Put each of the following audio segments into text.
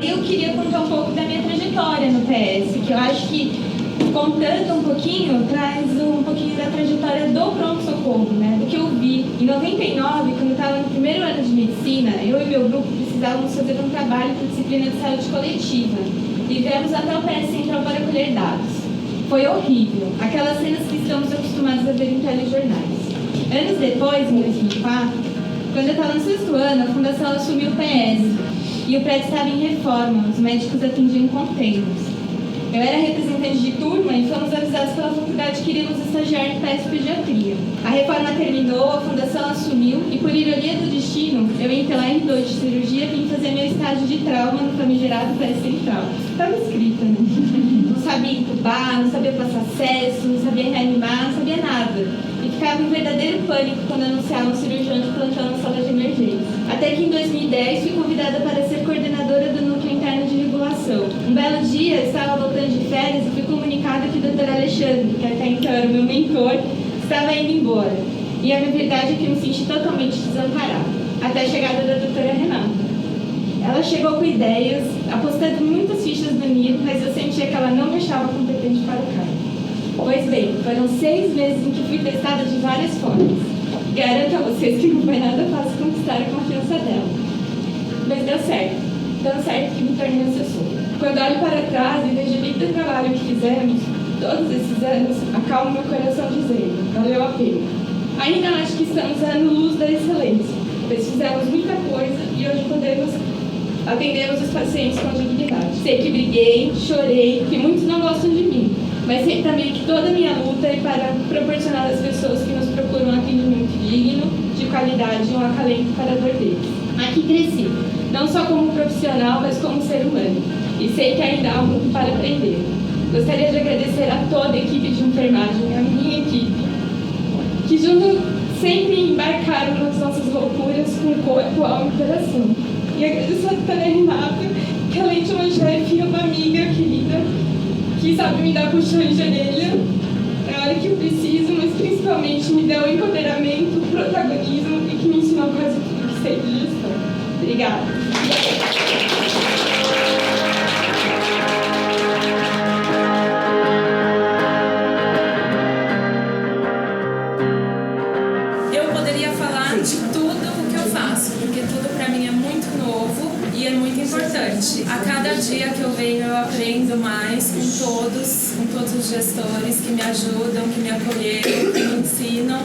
Eu queria contar um pouco da minha trajetória no PS, que eu acho que, contando um pouquinho, traz um pouquinho da trajetória do pronto-socorro, né? Do que eu vi. Em 99, quando eu estava no primeiro ano de medicina, eu e meu grupo precisávamos fazer um trabalho para disciplina de saúde coletiva. E viemos até o PS Central para colher dados. Foi horrível. Aquelas cenas que estamos acostumados a ver em telejornais. Anos depois, em 2004, quando eu estava no sexto ano, a fundação assumiu o PS. E o prédio estava em reforma, os médicos atendiam contêineros. Eu era representante de turma e fomos avisados pela faculdade que iríamos estagiar no PS Pediatria. A reforma terminou, a fundação assumiu e, por ironia do destino, eu em pela R2 de cirurgia vim fazer meu estágio de trauma no famigerado PS Central. Estava escrito, né? Não sabia intubar, não sabia passar acesso, não sabia reanimar, não sabia nada. E ficava em verdadeiro pânico quando anunciavam um cirurgião de plantão na sala de emergência. Até que em 2010 fui convidada para ser coordenadora do núcleo interno de regulação. Um belo dia, estava voltando de férias e fui comunicada que o Dr. Alexandre, que até então era o meu mentor, estava indo embora. E a verdade é que me senti totalmente desamparada, até a chegada da doutora Renata. Ela chegou com ideias, apostando muitas fichas do nido, mas eu sentia que ela não me achava competente para o cargo. Pois bem, foram 6 meses em que fui testada de várias formas. Garanto a vocês que não foi nada fácil conquistar a confiança dela. Mas deu certo. Tão certo que me tornei assessora. Quando olho para trás e vejo o lindo trabalho que fizemos, todos esses anos, acalmo meu coração dizendo, valeu a pena. Ainda acho que estamos dando luz da excelência, pois fizemos muita coisa e hoje atendemos os pacientes com dignidade. Sei que briguei, chorei, que muitos não gostam de mim, mas sei também que toda a minha luta é para proporcionar às pessoas que nos procuram um atendimento digno, de qualidade e um acalento para a dor deles. Aqui cresci, não só como profissional, mas como ser humano, e sei que ainda há muito para aprender. Gostaria de agradecer a toda a equipe de enfermagem, a minha equipe, que junto sempre embarcaram nas nossas loucuras com corpo, alma e coração. E agradeço a doutora Renata, que além de uma chefe, é uma amiga querida, que sabe me dar puxão de orelha na hora que eu preciso, mas principalmente me deu o empoderamento, o protagonismo e que me ensinou quase tudo que sei de gestão. Obrigada. Eu poderia falar de tudo o que eu faço, porque tudo para mim é muito novo e é muito importante. A cada dia que eu venho, eu aprendo mais com todos os gestores que me ajudam, que me acolheram, que me ensinam.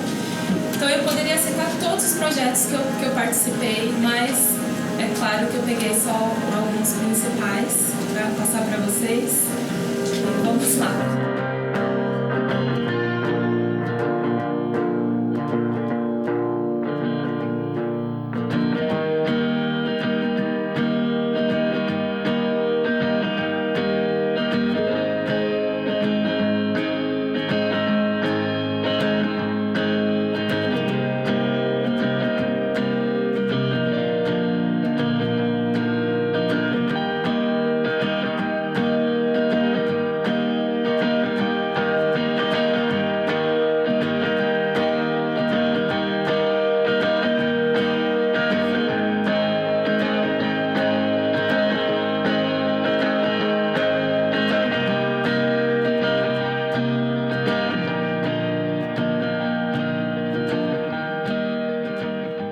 Então eu poderia citar todos os projetos que eu participei, mas é claro que eu peguei só alguns principais para passar para vocês. Vamos lá.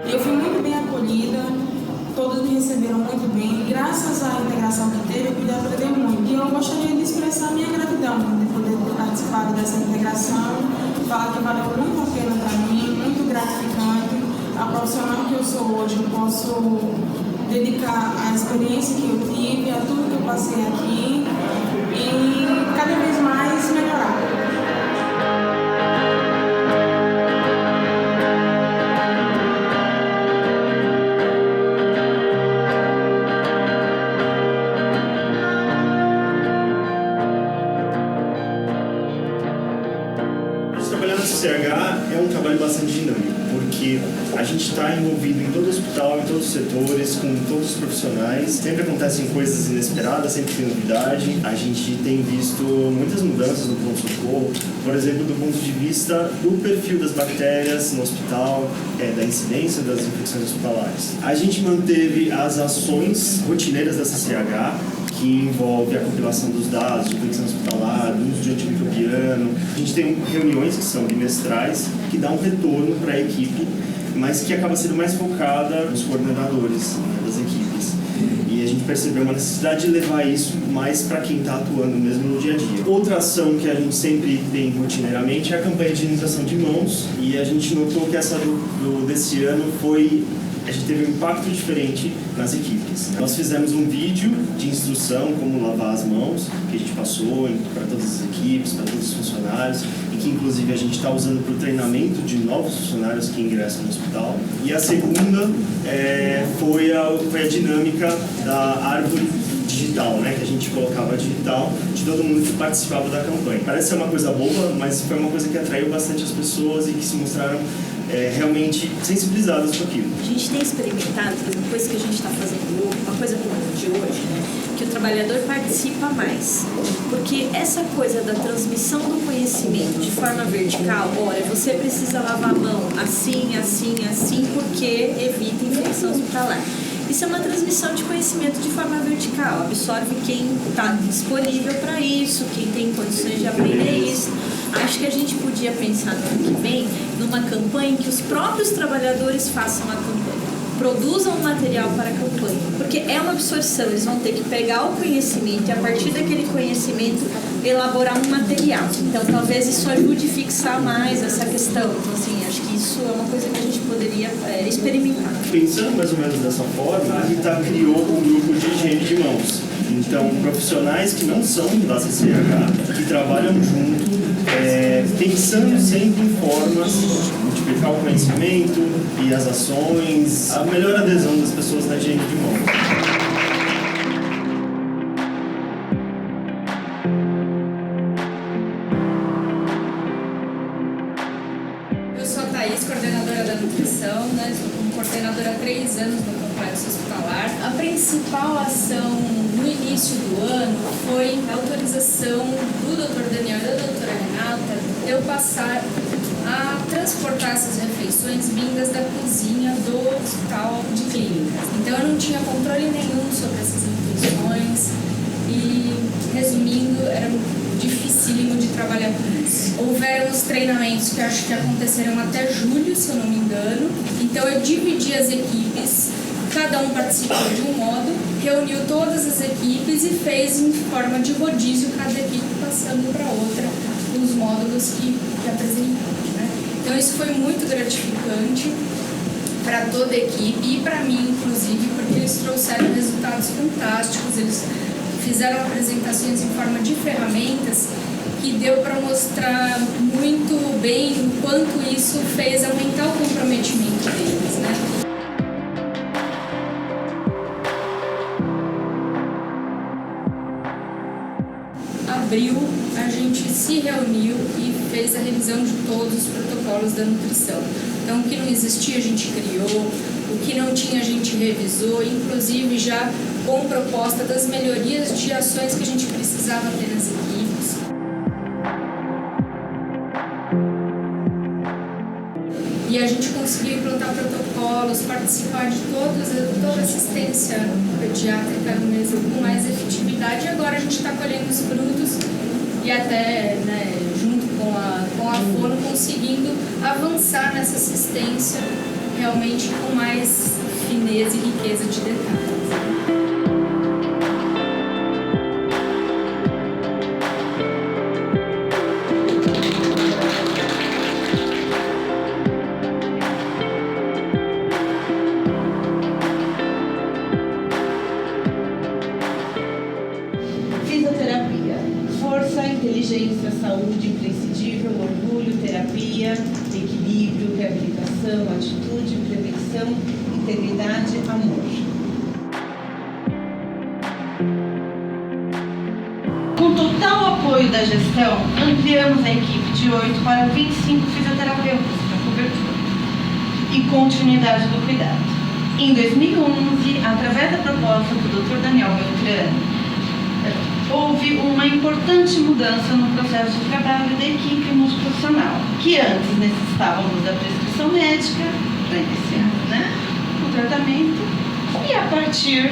Eu fui muito bem acolhida, todos me receberam muito bem. Graças à integração que teve, eu pude aprender muito. E eu gostaria de expressar minha gratidão por poder ter participado dessa integração, falar que valeu muito a pena para mim, muito gratificante. A profissional que eu sou hoje, eu posso dedicar à experiência que eu tive, a tudo que eu passei aqui e cada vez mais melhorar. Trabalhar na CCH é um trabalho bastante dinâmico, porque a gente está envolvido em todo o hospital, em todos os setores, com todos os profissionais. Sempre acontecem coisas inesperadas, sempre tem novidade. A gente tem visto muitas mudanças no pronto-socorro, por exemplo, do ponto de vista do perfil das bactérias no hospital, da incidência das infecções hospitalares. A gente manteve as ações rotineiras da CCH, que envolve a compilação dos dados de infecção hospitalar, do uso de antimicrobiano. A gente tem reuniões que são bimestrais, que dão um retorno para a equipe, mas que acaba sendo mais focada nos coordenadores, né, das equipes. E a gente percebeu uma necessidade de levar isso mais para quem está atuando mesmo no dia a dia. Outra ação que a gente sempre tem rotineiramente é a campanha de higienização de mãos, e a gente notou que essa desse ano a gente teve um impacto diferente nas equipes. Nós fizemos um vídeo de instrução como lavar as mãos, que a gente passou para todas as equipes, para todos os funcionários, e que inclusive a gente está usando para o treinamento de novos funcionários que ingressam no hospital. E a segunda foi a dinâmica da árvore digital, né, que a gente colocava digital de todo mundo que participava da campanha. Parece ser uma coisa boba, mas foi uma coisa que atraiu bastante as pessoas e que se mostraram realmente sensibilizadas com aquilo. A gente tem experimentado, por exemplo, coisa que a gente está fazendo hoje, uma coisa como a de hoje, né, que o trabalhador participa mais. Porque essa coisa da transmissão do conhecimento de forma vertical, olha, você precisa lavar a mão assim, assim, assim, porque evita infecção hospitalar. Isso é uma transmissão de conhecimento de forma vertical, absorve quem está disponível para isso, quem tem condições de aprender isso. Acho que a gente podia pensar no ano que vem numa campanha em que os próprios trabalhadores façam a campanha, produzam um material para a campanha, porque é uma absorção, eles vão ter que pegar o conhecimento e a partir daquele conhecimento elaborar um material. Então talvez isso ajude a fixar mais essa questão. Então assim, acho que isso é uma coisa que a gente poderia experimentar. Pensando mais ou menos dessa forma, a Rita criou um grupo de higiene de mãos. Então, profissionais que não são da CCH, que trabalham junto, pensando sempre em formas de multiplicar o conhecimento e as ações, a melhor adesão das pessoas na higiene de mãos. Coordenadora da nutrição, né? Estou como coordenadora há 3 anos no complexo hospitalar. A principal ação no início do ano foi a autorização do Dr. Daniel e da doutora Renata de eu passar a transportar essas refeições vindas da cozinha do hospital de clínicas. Então eu não tinha controle nenhum sobre essas refeições e, resumindo, era dificílimo de trabalhar com isso. Houveram os treinamentos que acho que aconteceram até julho, se eu não me engano. Então eu dividi as equipes, cada um participou de um modo, reuniu todas as equipes e fez em forma de rodízio, cada equipe passando para outra os módulos que apresentamos, né? Então isso foi muito gratificante para toda a equipe e para mim, inclusive, porque eles trouxeram resultados fantásticos. Eles fizeram apresentações em forma de ferramentas que deu para mostrar muito bem o quanto isso fez aumentar o comprometimento deles, né? Abril, a gente se reuniu e fez a revisão de todos os protocolos da nutrição. Então, o que não existia a gente criou, o que não tinha a gente revisou, inclusive já com proposta das melhorias de ações que a gente precisava ter nas equipes. E a gente conseguiu implantar protocolos, participar de toda a assistência pediátrica mesmo com mais efetividade. E agora a gente está colhendo os frutos e até, né, junto com a Fono, conseguindo avançar nessa assistência realmente com mais fineza e riqueza de detalhes. Fisioterapia. Força, inteligência, saúde, imprescindível, orgulho, terapia, equilíbrio, reabilitação, atitude, prevenção, integridade, amor. Com total apoio da gestão, ampliamos a equipe de 8 para 25 fisioterapeutas para cobertura. e continuidade do cuidado. Em 2011, através da proposta do Dr. Daniel Beltrano, houve uma importante mudança no processo de trabalho da equipe multiprofissional, que antes necessitávamos da prescrição médica para iniciar o tratamento, e a partir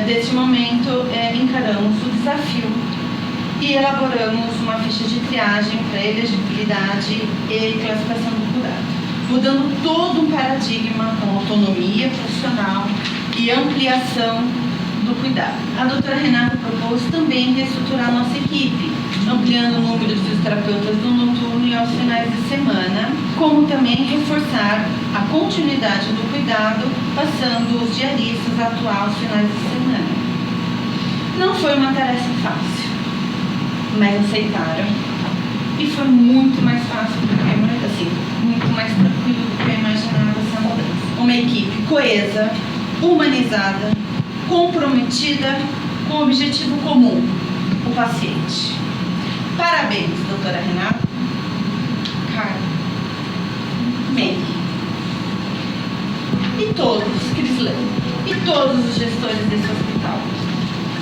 desse momento encaramos o desafio e elaboramos uma ficha de triagem para elegibilidade e classificação do cuidado, mudando todo um paradigma com autonomia profissional e ampliação do cuidado. A doutora Renata propôs também reestruturar nossa equipe, ampliando o número de fisioterapeutas do noturno e aos finais de semana, como também reforçar a continuidade do cuidado, passando os diaristas a atuar aos finais de semana. Não foi uma tarefa fácil, mas aceitaram. E foi muito mais fácil do que, assim, muito mais tranquilo do que eu imaginava essa mudança. Uma equipe coesa, humanizada, comprometida com o objetivo comum, o paciente. Parabéns, doutora Renata, Carla, Meg e todos, Crislane, e todos os gestores desse hospital.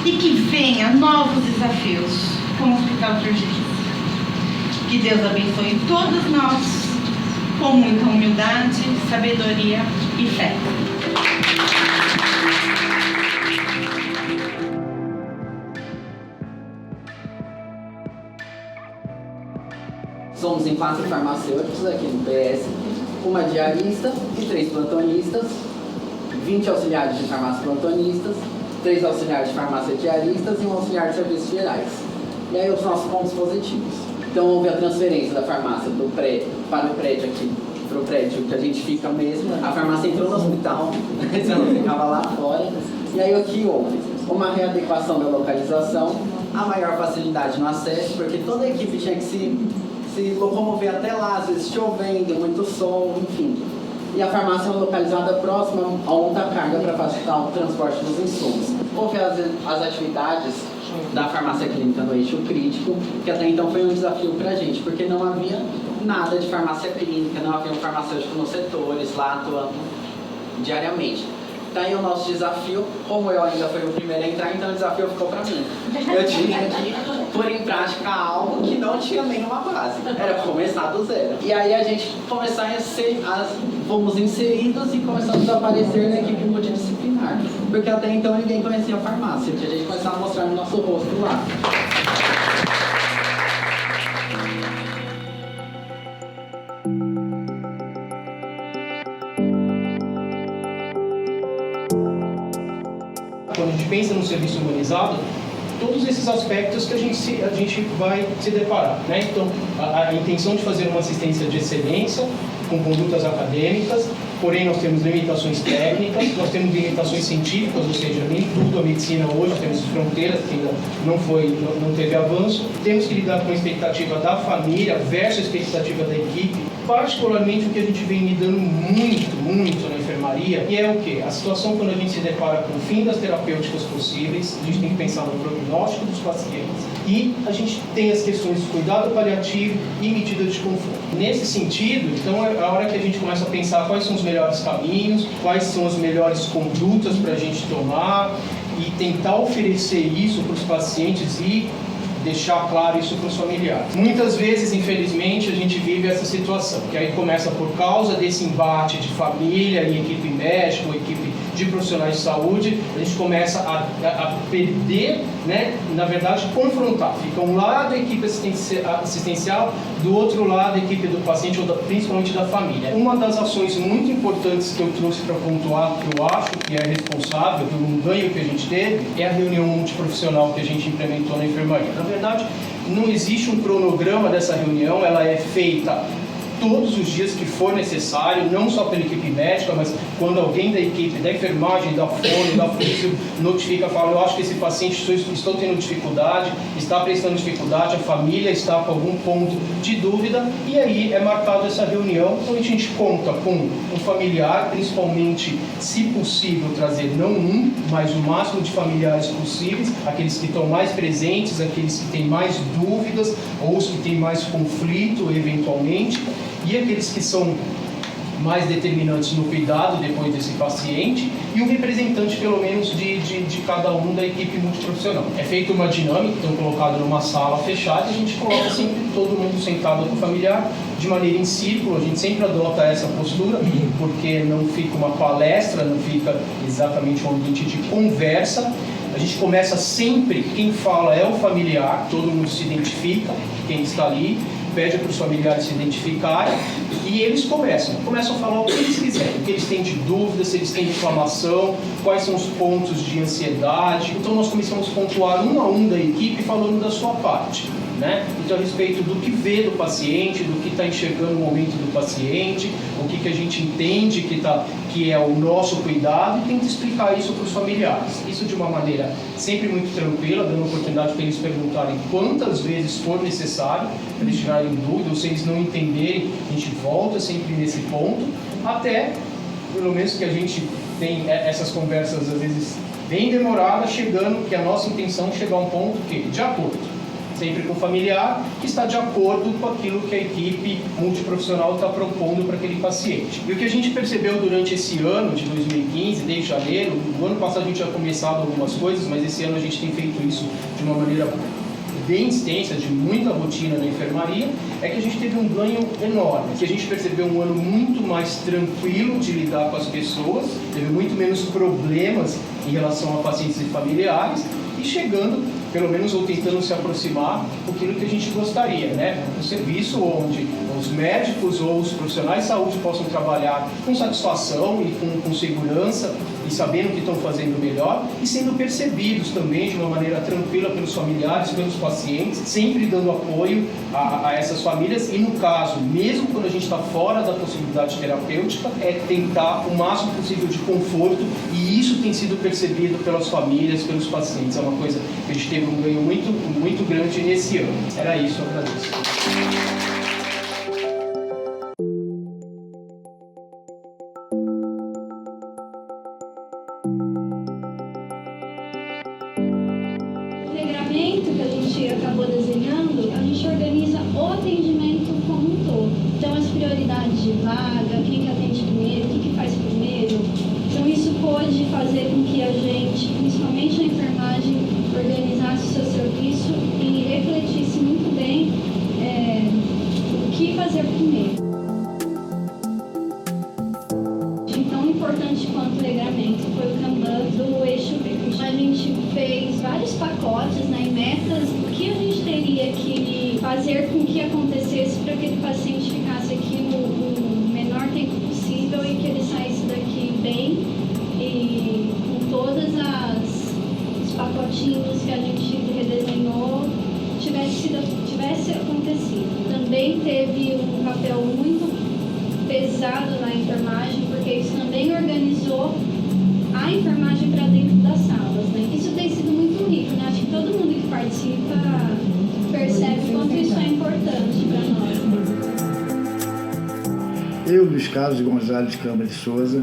E que venha novos desafios com o Hospital de Urgência. Que Deus abençoe todos nós com muita humildade, sabedoria e fé. Somos em 4 farmacêuticos aqui no PS, uma diarista e 3 plantonistas, 20 auxiliares de farmácia plantonistas, 3 auxiliares de farmácia diaristas e um auxiliar de serviços gerais. E aí os nossos pontos positivos. Então houve a transferência da farmácia do prédio para o prédio aqui, para o prédio que a gente fica mesmo. A farmácia entrou no hospital, ela ficava lá fora. E aí aqui houve uma readequação da localização, a maior facilidade no acesso, porque toda a equipe tinha que se locomover até lá, às vezes chovendo, muito sol, enfim. E a farmácia é localizada próxima a um monta-carga para facilitar o transporte dos insumos. Houve as atividades da farmácia clínica no eixo crítico, que até então foi um desafio para a gente, porque não havia nada de farmácia clínica, não havia um farmacêutico nos setores lá atuando diariamente. Daí o nosso desafio, como eu ainda fui o primeiro a entrar, então o desafio ficou para mim. Eu tinha que pôr em prática algo que não tinha nenhuma base, era começar do zero. E aí a gente fomos inseridos e começamos a aparecer na equipe multidisciplinar, porque até então ninguém conhecia a farmácia, que a gente começava a mostrar o nosso rosto lá. Quando a gente pensa no serviço humanizado, todos esses aspectos que a gente vai se deparar, né? Então, a intenção de fazer uma assistência de excelência com condutas acadêmicas, porém nós temos limitações técnicas, nós temos limitações científicas, ou seja, nem tudo a medicina hoje, temos fronteiras que ainda não teve avanço, temos que lidar com a expectativa da família versus a expectativa da equipe, particularmente o que a gente vem lidando muito na enfermaria, e é o quê? A situação quando a gente se depara com o fim das terapêuticas possíveis, a gente tem que pensar no prognóstico dos pacientes, e a gente tem as questões de cuidado paliativo e medida de conforto. Nesse sentido, então é a hora que a gente começa a pensar quais são os melhores caminhos, quais são as melhores condutas para a gente tomar e tentar oferecer isso para os pacientes e deixar claro isso para os familiares. Muitas vezes, infelizmente, a gente vive essa situação, que aí começa por causa desse embate de família e equipe médica, ou equipe de profissionais de saúde, a gente começa a perder, né, na verdade, confrontar. Fica um lado a equipe assistencial, do outro lado a equipe do paciente, ou principalmente da família. Uma das ações muito importantes que eu trouxe para pontuar, que eu acho que é responsável por um ganho que a gente teve, é a reunião multiprofissional que a gente implementou na enfermaria. Na verdade, não existe um cronograma dessa reunião, ela é feita todos os dias que for necessário, não só pela equipe médica, mas quando alguém da equipe, da enfermagem, da fono, da física, notifica, fala, eu acho que esse paciente estou tendo dificuldade, está prestando dificuldade, a família está com algum ponto de dúvida, e aí é marcada essa reunião, onde a gente conta com um familiar, principalmente, se possível, trazer não um, mas o máximo de familiares possíveis, aqueles que estão mais presentes, aqueles que têm mais dúvidas, ou os que têm mais conflito, eventualmente, e aqueles que são mais determinantes no cuidado depois desse paciente e um representante, pelo menos, de cada um da equipe multiprofissional. É feita uma dinâmica, então colocado numa sala fechada, e a gente coloca sempre todo mundo sentado com o familiar, de maneira em círculo. A gente sempre adota essa postura, porque não fica uma palestra, não fica exatamente um ambiente de conversa. A gente começa sempre, quem fala é o familiar, todo mundo se identifica, quem está ali, pede para os familiares se identificarem e eles começam a falar o que eles quiserem, o que eles têm de dúvida, se eles têm inflamação, quais são os pontos de ansiedade. Então nós começamos a pontuar um a um da equipe falando da sua parte, né? Então a respeito do que vê do paciente, do que está enxergando no momento do paciente, o que a gente entende que é o nosso cuidado e tenta explicar isso para os familiares. Isso de uma maneira sempre muito tranquila, dando oportunidade para eles perguntarem quantas vezes for necessário, para eles tirarem dúvida, ou se eles não entenderem, a gente volta sempre nesse ponto, até, pelo menos que a gente tem essas conversas às vezes bem demoradas, chegando, que a nossa intenção é chegar a um ponto que, de acordo, sempre com o familiar, que está de acordo com aquilo que a equipe multiprofissional está propondo para aquele paciente. E o que a gente percebeu durante esse ano de 2015, desde janeiro, no ano passado a gente já começado algumas coisas, mas esse ano a gente tem feito isso de uma maneira bem extensa, de muita rotina na enfermaria, é que a gente teve um ganho enorme, que a gente percebeu um ano muito mais tranquilo de lidar com as pessoas, teve muito menos problemas em relação a pacientes e familiares, e chegando, pelo menos, ou tentando se aproximar daquilo que a gente gostaria, né? Um serviço onde os médicos ou os profissionais de saúde possam trabalhar com satisfação e com segurança e sabendo que estão fazendo melhor e sendo percebidos também de uma maneira tranquila pelos familiares, pelos pacientes, sempre dando apoio a essas famílias e, no caso, mesmo quando a gente está fora da possibilidade terapêutica, é tentar o máximo possível de conforto e isso tem sido percebido pelas famílias, pelos pacientes. É uma coisa que a gente teve um ganho muito, muito grande nesse ano. Era isso, eu agradeço. Que a gente acabou desenhando, a gente organiza o atendimento como um todo. Então, as prioridades de vaga, quem que atende primeiro, o que faz primeiro. Então, isso pôde fazer com que a gente, principalmente na enfermagem, organizasse o seu serviço e refletisse muito bem o que fazer primeiro. Tão importante quanto o regramento foi o Kanban do eixo verde. A gente fez vários pacotes, né, e metas do que a gente teria que fazer com que acontecesse para que aquele paciente ficasse aqui no menor tempo possível e que ele saísse daqui bem e com todas os pacotinhos que a gente redesenhou tivesse acontecido. Também teve um papel muito pesado na enfermagem, porque isso também organizou a enfermagem para dentro das salas, né? Isso tem sido muito rico, né? Acho que todo mundo que participa percebe quanto isso é importante para nós. Eu, Luiz Carlos Gonzalez Câmara de Souza,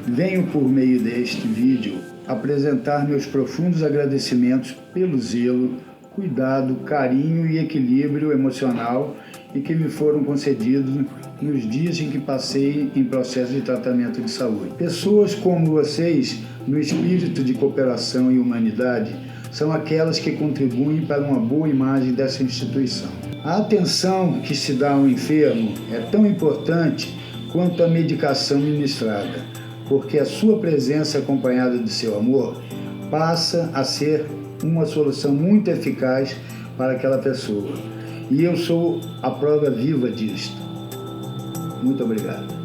venho por meio deste vídeo apresentar meus profundos agradecimentos pelo zelo, cuidado, carinho e equilíbrio emocional e que me foram concedidos nos dias em que passei em processo de tratamento de saúde. Pessoas como vocês, no espírito de cooperação e humanidade, são aquelas que contribuem para uma boa imagem dessa instituição. A atenção que se dá ao enfermo é tão importante quanto a medicação ministrada, porque a sua presença acompanhada de seu amor passa a ser uma solução muito eficaz para aquela pessoa. E eu sou a prova viva disto. Muito obrigado.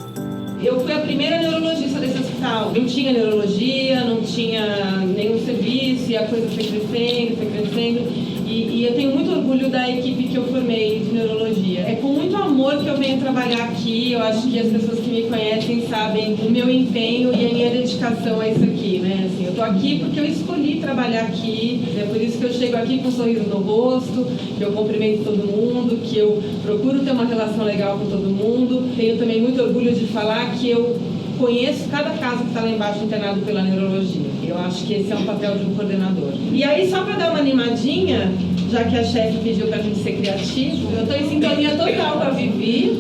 Eu fui a primeira neurologista desse hospital. Não tinha neurologia, não tinha nenhum serviço, e a coisa foi crescendo. E eu tenho muito orgulho da equipe que eu formei de neurologia. É com muito amor que eu venho trabalhar aqui. Eu acho que as pessoas que me conhecem sabem o meu empenho e a minha dedicação a isso aqui, né? Assim, eu tô aqui porque eu escolhi trabalhar aqui. É por isso que eu chego aqui com um sorriso no rosto, que eu cumprimento todo mundo, que eu procuro ter uma relação legal com todo mundo. Tenho também muito orgulho de falar que eu conheço cada caso que está lá embaixo internado pela neurologia. Eu acho que esse é um papel de um coordenador. E aí, só para dar uma animadinha, já que a chefe pediu para a gente ser criativo, eu estou em sintonia total com a Vivi,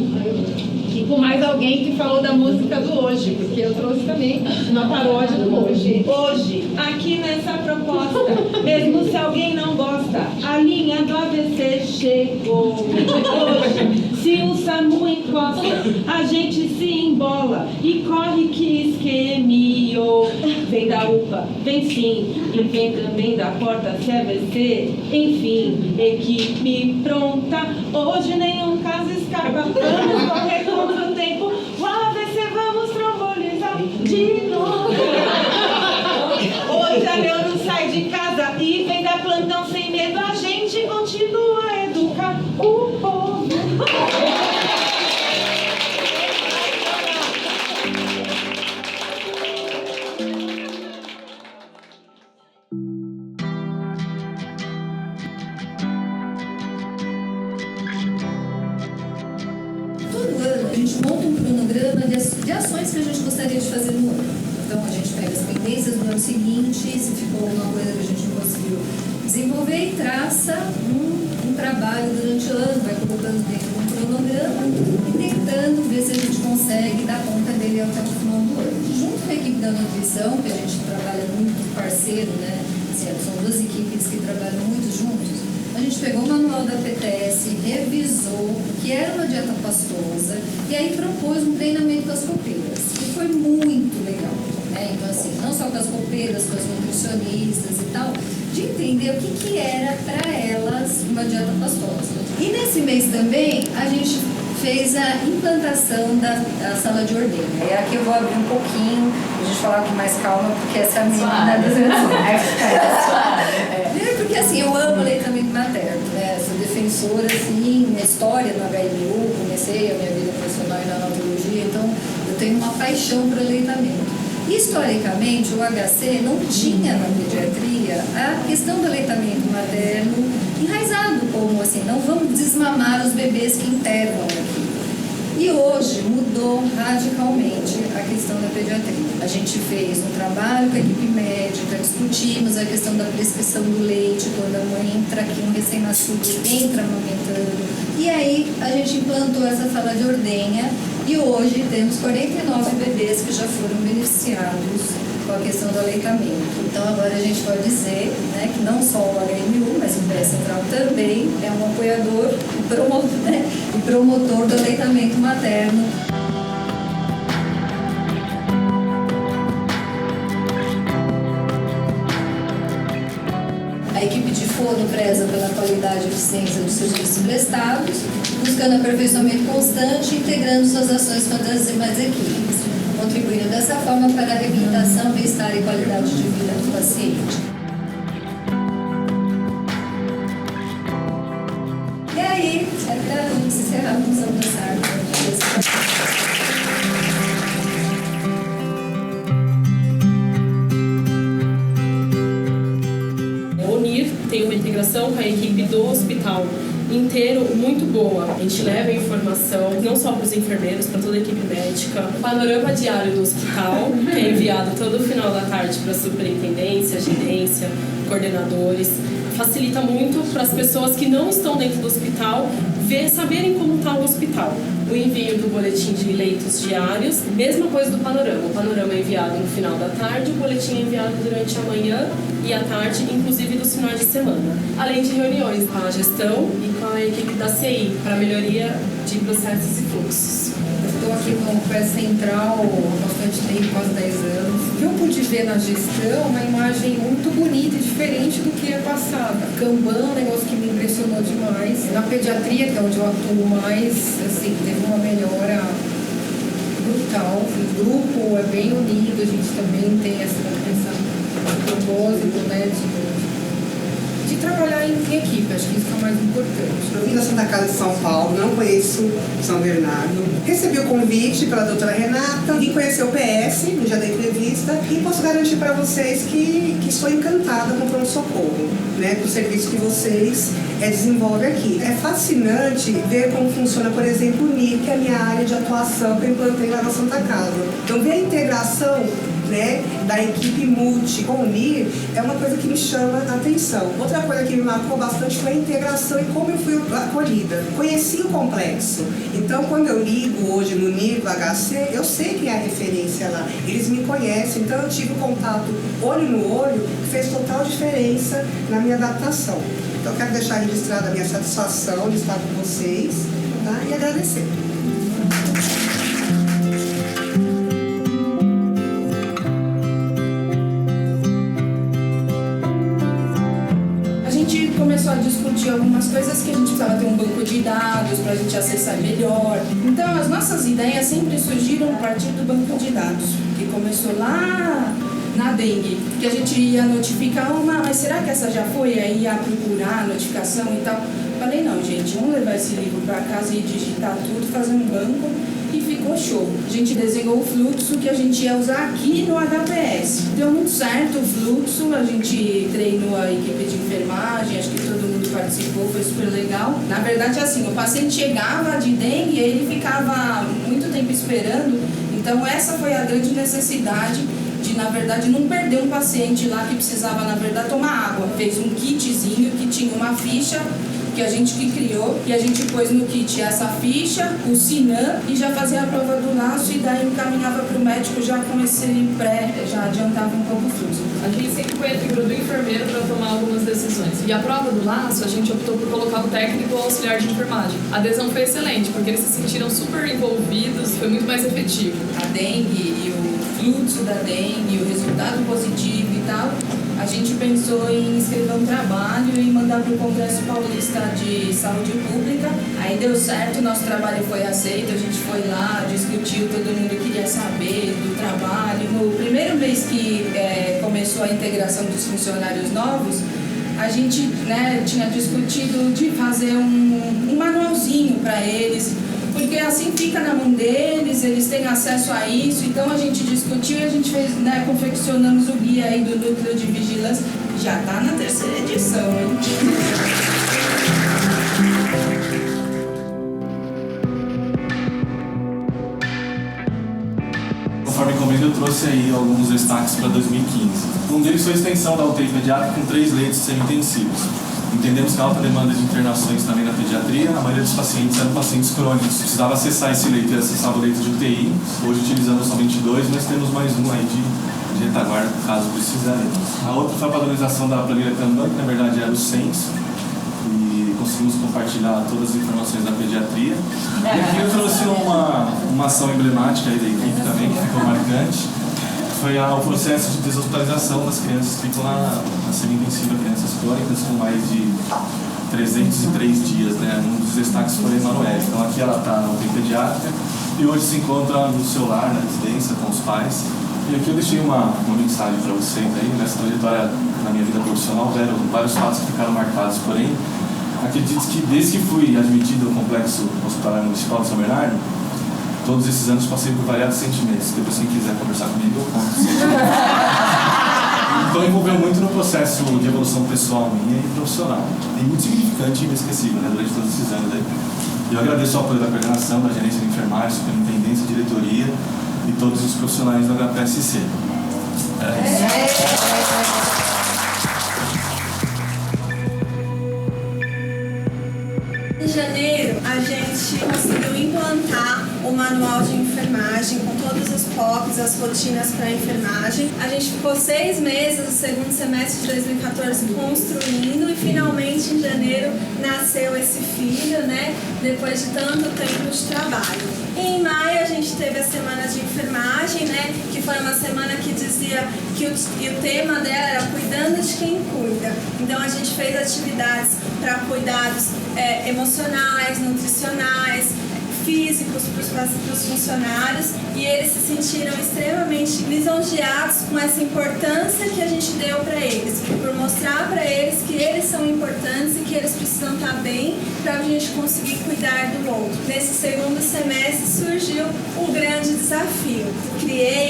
que E com mais alguém que falou da música do hoje, porque eu trouxe também uma paródia do hoje. Hoje, aqui nessa proposta, mesmo se alguém não gosta, a linha do ABC chegou. Hoje, se o SAMU encosta, a gente se embola e corre que esquemiou. Vem da UPA, vem sim, e vem também da porta CVC. Enfim, equipe pronta, hoje nenhum caso escapa. Vamos correr contra o tempo, o AVC vamos trombolizar de novo. Hoje a neuro sai de casa e vem dar plantão sem medo. A gente continua a educar o povo. Todo ano a gente monta um cronograma de ações que a gente gostaria de fazer no ano. Então a gente pega as pendências do ano seguinte, se ficou alguma coisa que a gente não conseguiu desenvolver e traça um trabalho durante o ano, vai colocando dentro de um cronograma e tentando ver se a gente consegue dar conta dele até o final do ano. Junto com a equipe da nutrição, que a gente trabalha muito parceiro, né? São duas equipes que trabalham muito juntos. A gente pegou o manual da PTS, revisou o que era uma dieta pastosa e aí propôs um treinamento com as copeiras, que foi muito legal, né? Então, assim, não só com as copeiras, com as nutricionistas e tal, de entender o que era para elas uma dieta pastosa. E nesse mês também, a gente fez a implantação da sala de ordenha. E aqui eu vou abrir um pouquinho, a gente falar com mais calma, porque essa é a menina das porque assim, eu amo aleitamento materno, né? Sou defensora, assim, na história no HMU, comecei a minha vida profissional na neonatologia, então eu tenho uma paixão por aleitamento. Historicamente, o HC não tinha na pediatria a questão do aleitamento materno enraizado, como assim, não vamos desmamar os bebês que internam aqui. E hoje mudou radicalmente a questão da pediatria. A gente fez um trabalho com a equipe médica, discutimos a questão da prescrição do leite, quando a mãe entra aqui, um recém-nascido entra amamentando. E aí a gente implantou essa sala de ordenha e hoje temos 49 bebês que já foram beneficiados com a questão do aleitamento. Então agora a gente pode dizer, né, que não só o HMU, mas o PS Central também é um apoiador e promotor do aleitamento materno. A equipe de fono preza pela qualidade e eficiência dos serviços prestados, buscando aperfeiçoamento constante e integrando suas ações com as demais equipes, contribuindo dessa forma para a reabilitação, bem-estar e qualidade de vida do paciente. E aí, é para encerrar a função da SARC. Tem uma integração com a equipe do hospital inteiro muito boa. A gente leva a informação não só para os enfermeiros, para toda a equipe médica. O panorama diário do hospital, que é enviado todo final da tarde para a superintendência, gerência, coordenadores. Facilita muito para as pessoas que não estão dentro do hospital saberem como está o hospital. O envio do boletim de leitos diários, mesma coisa do panorama. O panorama é enviado no final da tarde, o boletim é enviado durante a manhã e a tarde, inclusive dos finais de semana. Além de reuniões com a gestão e com a equipe da CI, para melhoria de processos e fluxos. Estou aqui no PS Central há bastante tempo, quase 10 anos. O que eu pude ver na gestão é uma imagem muito bonita e diferente do que é passada. Kanban é um negócio que me impressionou demais. Na pediatria, que é onde eu atuo mais, assim, teve uma melhora brutal. O grupo é bem unido, a gente também tem esse propósito, né, de trabalhar em equipe, acho que isso é o mais importante. Eu vim da Santa Casa de São Paulo, não conheço São Bernardo. Recebi o convite pela doutora Renata, vim conhecer o PS no dia da entrevista e posso garantir para vocês que estou encantada com o pronto-socorro, né, com o serviço que vocês desenvolvem aqui. É fascinante ver como funciona, por exemplo, o NIR, que é a minha área de atuação que eu implantei lá na Santa Casa. Então, ver a integração né, da equipe multi com o NIR é uma coisa que me chama a atenção. Outra coisa que me marcou bastante foi a integração e como eu fui acolhida. Conheci o complexo, então quando eu ligo hoje no NIR do HC, eu sei que é a referência lá, eles me conhecem, então eu tive contato olho no olho, que fez total diferença na minha adaptação. Então eu quero deixar registrada a minha satisfação de estar com vocês, tá? E agradecer. Começou a discutir algumas coisas que a gente precisava ter um banco de dados para a gente acessar melhor. Então, as nossas ideias sempre surgiram a partir do banco de dados, que começou lá na dengue, que a gente ia notificar mas será que essa já foi? Aí ia procurar a notificação e tal. Falei, não, gente, vamos levar esse livro para casa e digitar tudo, fazer um banco, e ficou show. A gente desenhou o fluxo que a gente ia usar aqui no HPS. Deu muito certo o fluxo, a gente treinou a equipe de enfermagem, acho que todo mundo participou, foi super legal. Na verdade, assim, o paciente chegava de dengue e ele ficava muito tempo esperando, então essa foi a grande necessidade de, na verdade, não perder um paciente lá que precisava, na verdade, tomar água. Fez um kitzinho que tinha uma ficha que a gente que criou, e a gente pôs no kit essa ficha, o Sinan, e já fazia a prova do laço, e daí encaminhava para o médico já com esse já adiantava um pouco o fluxo. A gente sempre foi a figura do enfermeiro para tomar algumas decisões. E a prova do laço, a gente optou por colocar o técnico ou auxiliar de enfermagem. A adesão foi excelente, porque eles se sentiram super envolvidos, foi muito mais efetivo. A dengue e o fluxo da dengue, o resultado positivo e tal, a gente pensou em escrever um trabalho e mandar para o Congresso Paulista de Saúde Pública. Aí deu certo, nosso trabalho foi aceito, a gente foi lá, discutiu, todo mundo queria saber do trabalho. No primeiro mês que começou a integração dos funcionários novos, a gente tinha discutido de fazer um manualzinho para eles, porque assim fica na mão deles, eles têm acesso a isso. Então a gente discutiu e a gente fez, confeccionamos o guia aí do Núcleo de Vigilância. Já está na 3ª edição, hein? Conforme encomenda, eu trouxe aí alguns destaques para 2015. Um deles foi a extensão da UTI pediátrica com 3 leitos semi-intensivos. Entendemos que a alta demanda de internações também na pediatria, a maioria dos pacientes eram pacientes crônicos. Precisava acessar esse leito e acessava o leito de UTI. Hoje utilizamos somente 2, mas temos mais um aí de retaguarda, caso precisaremos. A outra foi a padronização da planilha Kanban, que na verdade era o SENS, e conseguimos compartilhar todas as informações da pediatria. E aqui eu trouxe uma ação emblemática aí da equipe também, que ficou marcante. Foi o processo de deshospitalização das crianças que ficam na semi-intensiva, crianças crônicas com mais de 303 dias, Um dos destaques foi a Emanuele. Então aqui ela está na UTI pediátrica e hoje se encontra no seu lar, na residência, com os pais. E aqui eu deixei uma mensagem para vocês aí. Nessa trajetória na minha vida profissional, houveram vários fatos que ficaram marcados, porém, acredito que desde que fui admitido ao Complexo Hospitalar Municipal de São Bernardo, todos esses anos passei por variados sentimentos. Depois, quem quiser conversar comigo, eu conto. Então, envolveu muito no processo de evolução pessoal minha e profissional. E muito significante e inesquecível, durante todos esses anos aí. E eu agradeço o apoio da coordenação, da gerência de enfermagem, superintendência, diretoria e todos os profissionais do HPSC. É isso. Em janeiro, a gente conseguiu implantar o manual de enfermagem com todos os POPs, as rotinas para enfermagem. A gente ficou 6 meses, o segundo semestre de 2014, construindo e finalmente em janeiro nasceu esse filho, depois de tanto tempo de trabalho. E em maio a gente teve a semana de enfermagem, que foi uma semana que dizia que o tema dela era cuidando de quem cuida. Então a gente fez atividades para cuidados emocionais, nutricionais, físicos para os funcionários, e eles se sentiram extremamente lisonjeados com essa importância que a gente deu para eles, por mostrar para eles que eles são importantes e que eles precisam estar bem para a gente conseguir cuidar do outro. Nesse segundo semestre surgiu o grande desafio.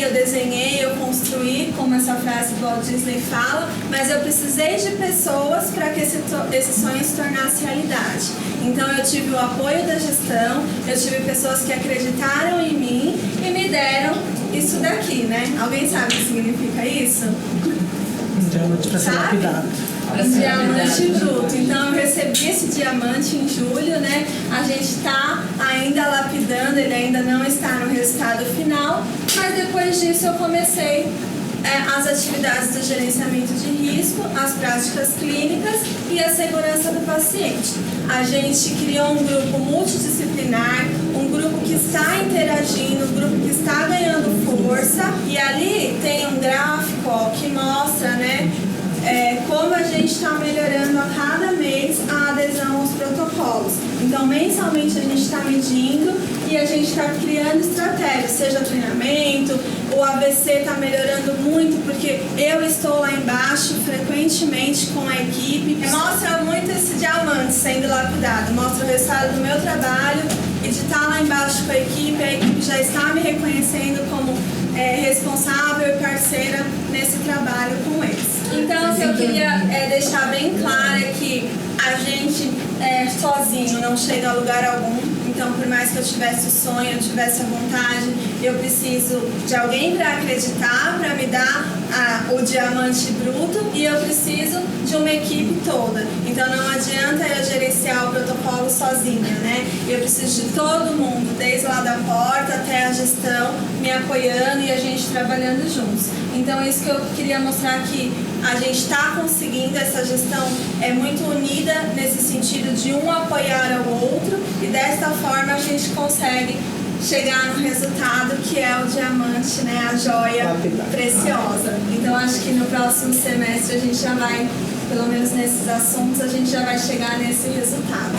Eu desenhei, eu construí, como essa frase do Walt Disney fala, mas eu precisei de pessoas para que esse sonho se tornasse realidade. Então eu tive o apoio da gestão, eu tive pessoas que acreditaram em mim e me deram isso daqui, né? Alguém sabe o que significa isso? Diamante para ser lapidado. Diamante bruto. Então eu recebi esse diamante em julho, né? A gente está ainda lapidando, ele ainda não está no resultado final, mas depois disso eu comecei as atividades do gerenciamento de risco, as práticas clínicas e a segurança do paciente. A gente criou um grupo multidisciplinar, um grupo que está interagindo, um grupo que está ganhando força, e ali tem um gráfico, ó, que mostra, né, como a gente está melhorando a cada mês a adesão aos protocolos. Então, mensalmente a gente está medindo e a gente está criando estratégias, seja treinamento, o AVC está melhorando muito porque eu estou lá embaixo frequentemente com a equipe. Mostra muito esse diamante sendo lapidado, mostra o resultado do meu trabalho e de estar lá embaixo com a equipe já está me reconhecendo como responsável e parceira nesse trabalho com eles. Então, o que eu queria deixar bem claro é que a gente sozinho não chega a lugar algum. Então, por mais que eu tivesse o sonho, eu tivesse a vontade, eu preciso de alguém para acreditar, para me dar o diamante bruto, e eu preciso de uma equipe toda. Então, não adianta eu gerenciar o protocolo sozinha, né? Eu preciso de todo mundo, desde lá da porta até a gestão, me apoiando e a gente trabalhando juntos. Então, isso que eu queria mostrar que a gente está conseguindo, essa gestão é muito unida nesse sentido de um apoiar ao outro, e desta forma a gente consegue chegar no resultado que é o diamante, né, a joia preciosa. Então acho que no próximo semestre a gente já vai, pelo menos nesses assuntos, a gente já vai chegar nesse resultado.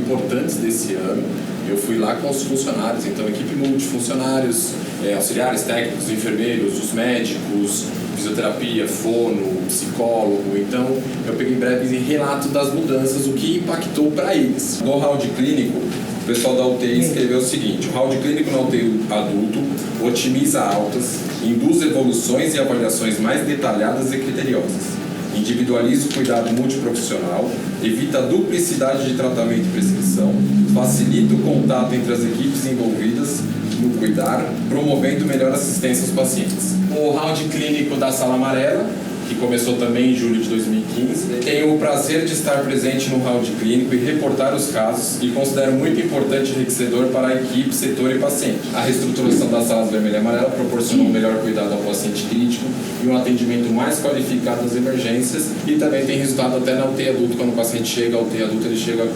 Importantes desse ano, eu fui lá com os funcionários, então equipe multifuncionários, auxiliares técnicos, enfermeiros, os médicos, fisioterapia, fono, psicólogo. Então eu peguei breve relato das mudanças, o que impactou para eles. No round clínico, o pessoal da UTI escreveu o seguinte: o round clínico na UTI adulto otimiza altas, induz evoluções e avaliações mais detalhadas e criteriosas, individualiza o cuidado multiprofissional, evita a duplicidade de tratamento e prescrição, facilita o contato entre as equipes envolvidas no cuidar, promovendo melhor assistência aos pacientes. O round clínico da Sala Amarela, que começou também em julho de 2015, tenho o prazer de estar presente no round clínico e reportar os casos, e considero muito importante e enriquecedor para a equipe, setor e paciente. A reestruturação das salas vermelha e amarela proporcionou um melhor cuidado ao paciente crítico e um atendimento mais qualificado às emergências, e também tem resultado até na UTI adulto. Quando o paciente chega à UTI adulto, ele chega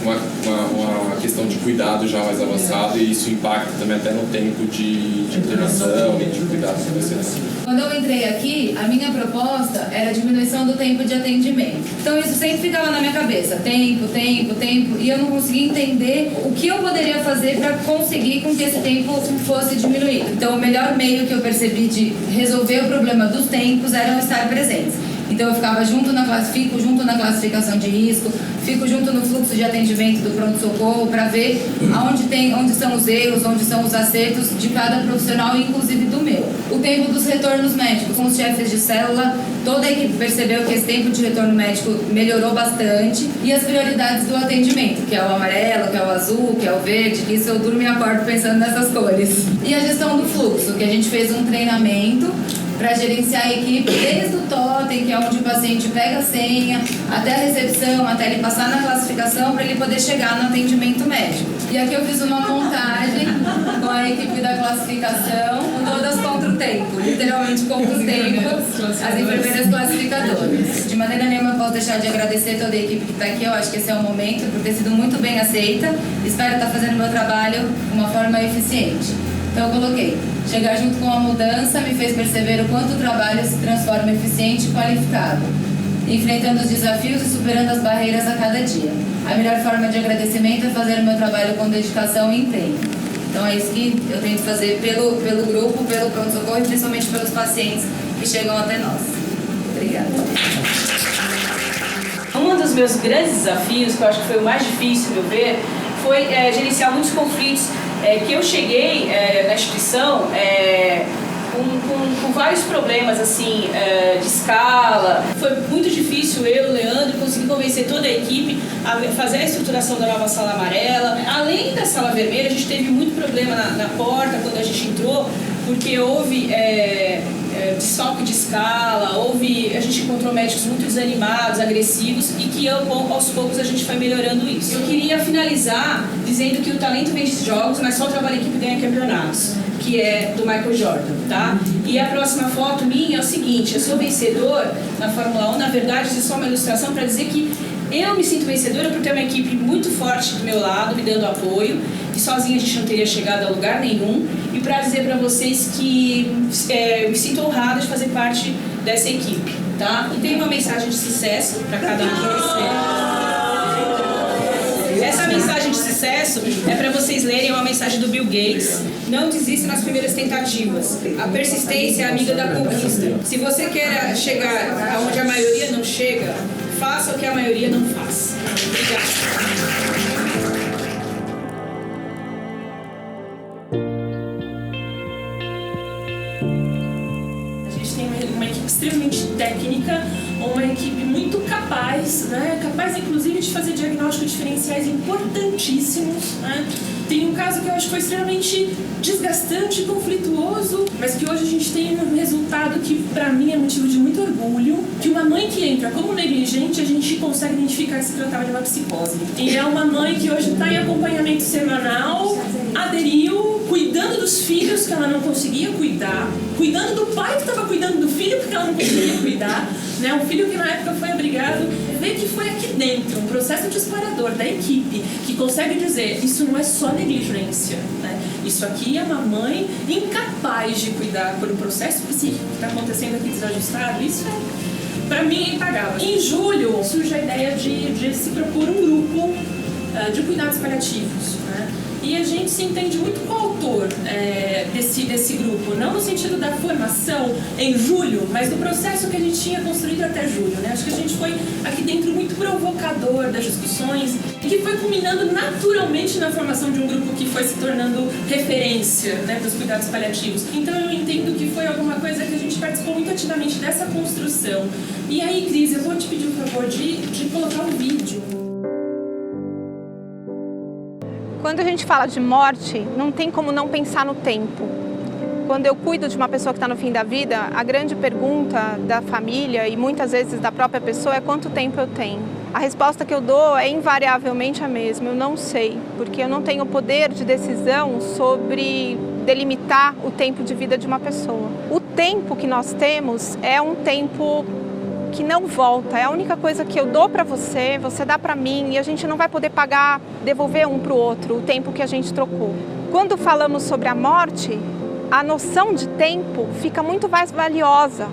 uma questão de cuidado já mais avançado, e isso impacta também até no tempo de internação e de cuidado sobre esse. Quando eu entrei aqui, a minha proposta era a diminuição do tempo de atendimento. Então isso sempre ficava na minha cabeça, tempo, e eu não conseguia entender o que eu poderia fazer para conseguir com que esse tempo fosse diminuído. Então o melhor meio que eu percebi de resolver o problema dos tempos era estar presentes. Então eu ficava fico junto na classificação de risco, fico junto no fluxo de atendimento do pronto-socorro para ver onde são os erros, onde são os acertos de cada profissional, inclusive do meu. O tempo dos retornos médicos, com os chefes de célula, toda a equipe percebeu que esse tempo de retorno médico melhorou bastante, e as prioridades do atendimento, que é o amarelo, que é o azul, que é o verde, que isso eu durmo e acordo pensando nessas cores. E a gestão do fluxo, que a gente fez um treinamento para gerenciar a equipe desde o totem, que é onde o paciente pega a senha, até a recepção, até ele passar na classificação, para ele poder chegar no atendimento médico. E aqui eu fiz uma montagem com a equipe da classificação, todas contra o tempo, literalmente contra o tempo, as enfermeiras classificadoras. De maneira nenhuma eu posso deixar de agradecer toda a equipe que está aqui. Eu acho que esse é o momento, por ter sido muito bem aceita. Espero estar fazendo o meu trabalho de uma forma eficiente. Então eu coloquei: chegar junto com a mudança me fez perceber o quanto o trabalho se transforma eficiente e qualificado, enfrentando os desafios e superando as barreiras a cada dia. A melhor forma de agradecimento é fazer o meu trabalho com dedicação e empenho. Então é isso que eu tento fazer pelo grupo, pelo pronto-socorro e principalmente pelos pacientes que chegam até nós. Obrigada. Um dos meus grandes desafios, que eu acho que foi o mais difícil de eu ver, foi gerenciar muitos conflitos. Que eu cheguei na instituição com vários problemas assim, de escala. Foi muito difícil eu, Leandro, conseguir convencer toda a equipe a fazer a estruturação da nova sala amarela. Além da sala vermelha, a gente teve muito problema na porta quando a gente entrou, porque houve desfalque de escala, a gente encontrou médicos muito desanimados, agressivos, e que aos poucos a gente foi melhorando isso. Eu queria finalizar dizendo que o talento vence jogos, mas só o trabalho em equipe ganha campeonatos, que é do Michael Jordan, tá? E a próxima foto minha é o seguinte: eu sou vencedor na Fórmula 1, na verdade, isso é só uma ilustração para dizer que eu me sinto vencedora por ter uma equipe muito forte do meu lado, me dando apoio, e sozinha a gente não teria chegado a lugar nenhum, e para dizer para vocês que me sinto honrada de fazer parte dessa equipe, tá? E tem uma mensagem de sucesso para cada um de vocês. Essa mensagem de sucesso é para vocês lerem, é uma mensagem do Bill Gates. Não desista nas primeiras tentativas. A persistência é amiga da conquista. Se você quer chegar aonde a maioria não chega, faça o que a maioria não faz. Obrigada. Extremamente técnica, uma equipe muito capaz, né? Capaz inclusive de fazer diagnósticos diferenciais importantíssimos, né? Tem um caso que eu acho que foi extremamente desgastante e conflituoso, mas que hoje a gente tem um resultado que para mim é motivo de muito orgulho, que uma mãe que entra como negligente, a gente consegue identificar que se tratava de uma psicose. E é uma mãe que hoje está em acompanhamento semanal, aderiu, cuidando dos filhos que ela não conseguia cuidar, cuidando do pai que estava cuidando do filho porque ela não conseguia cuidar, né? Um filho que na época foi abrigado. Vê que foi aqui dentro um processo disparador da equipe que consegue dizer: isso não é só negligência, né? Isso aqui é uma mãe incapaz de cuidar por um processo psíquico que está acontecendo aqui desajustado. Isso é, para mim, impagável. Em julho surge a ideia de se propor um grupo de cuidados paliativos, né? E a gente se entende muito com o autor desse grupo, não no sentido da formação em julho, mas do processo que a gente tinha construído até julho, né? Acho que a gente foi aqui dentro muito provocador das discussões e que foi culminando naturalmente na formação de um grupo que foi se tornando referência, né, para os cuidados paliativos. Então eu entendo que foi alguma coisa que a gente participou muito ativamente dessa construção. E aí, Cris, eu vou te pedir o favor de colocar um vídeo. Quando a gente fala de morte, não tem como não pensar no tempo. Quando eu cuido de uma pessoa que está no fim da vida, a grande pergunta da família e muitas vezes da própria pessoa é: quanto tempo eu tenho? A resposta que eu dou é invariavelmente a mesma: eu não sei, porque eu não tenho poder de decisão sobre delimitar o tempo de vida de uma pessoa. O tempo que nós temos é um tempo que não volta, é a única coisa que eu dou para você, você dá para mim, e a gente não vai poder pagar, devolver um para o outro o tempo que a gente trocou. Quando falamos sobre a morte, a noção de tempo fica muito mais valiosa.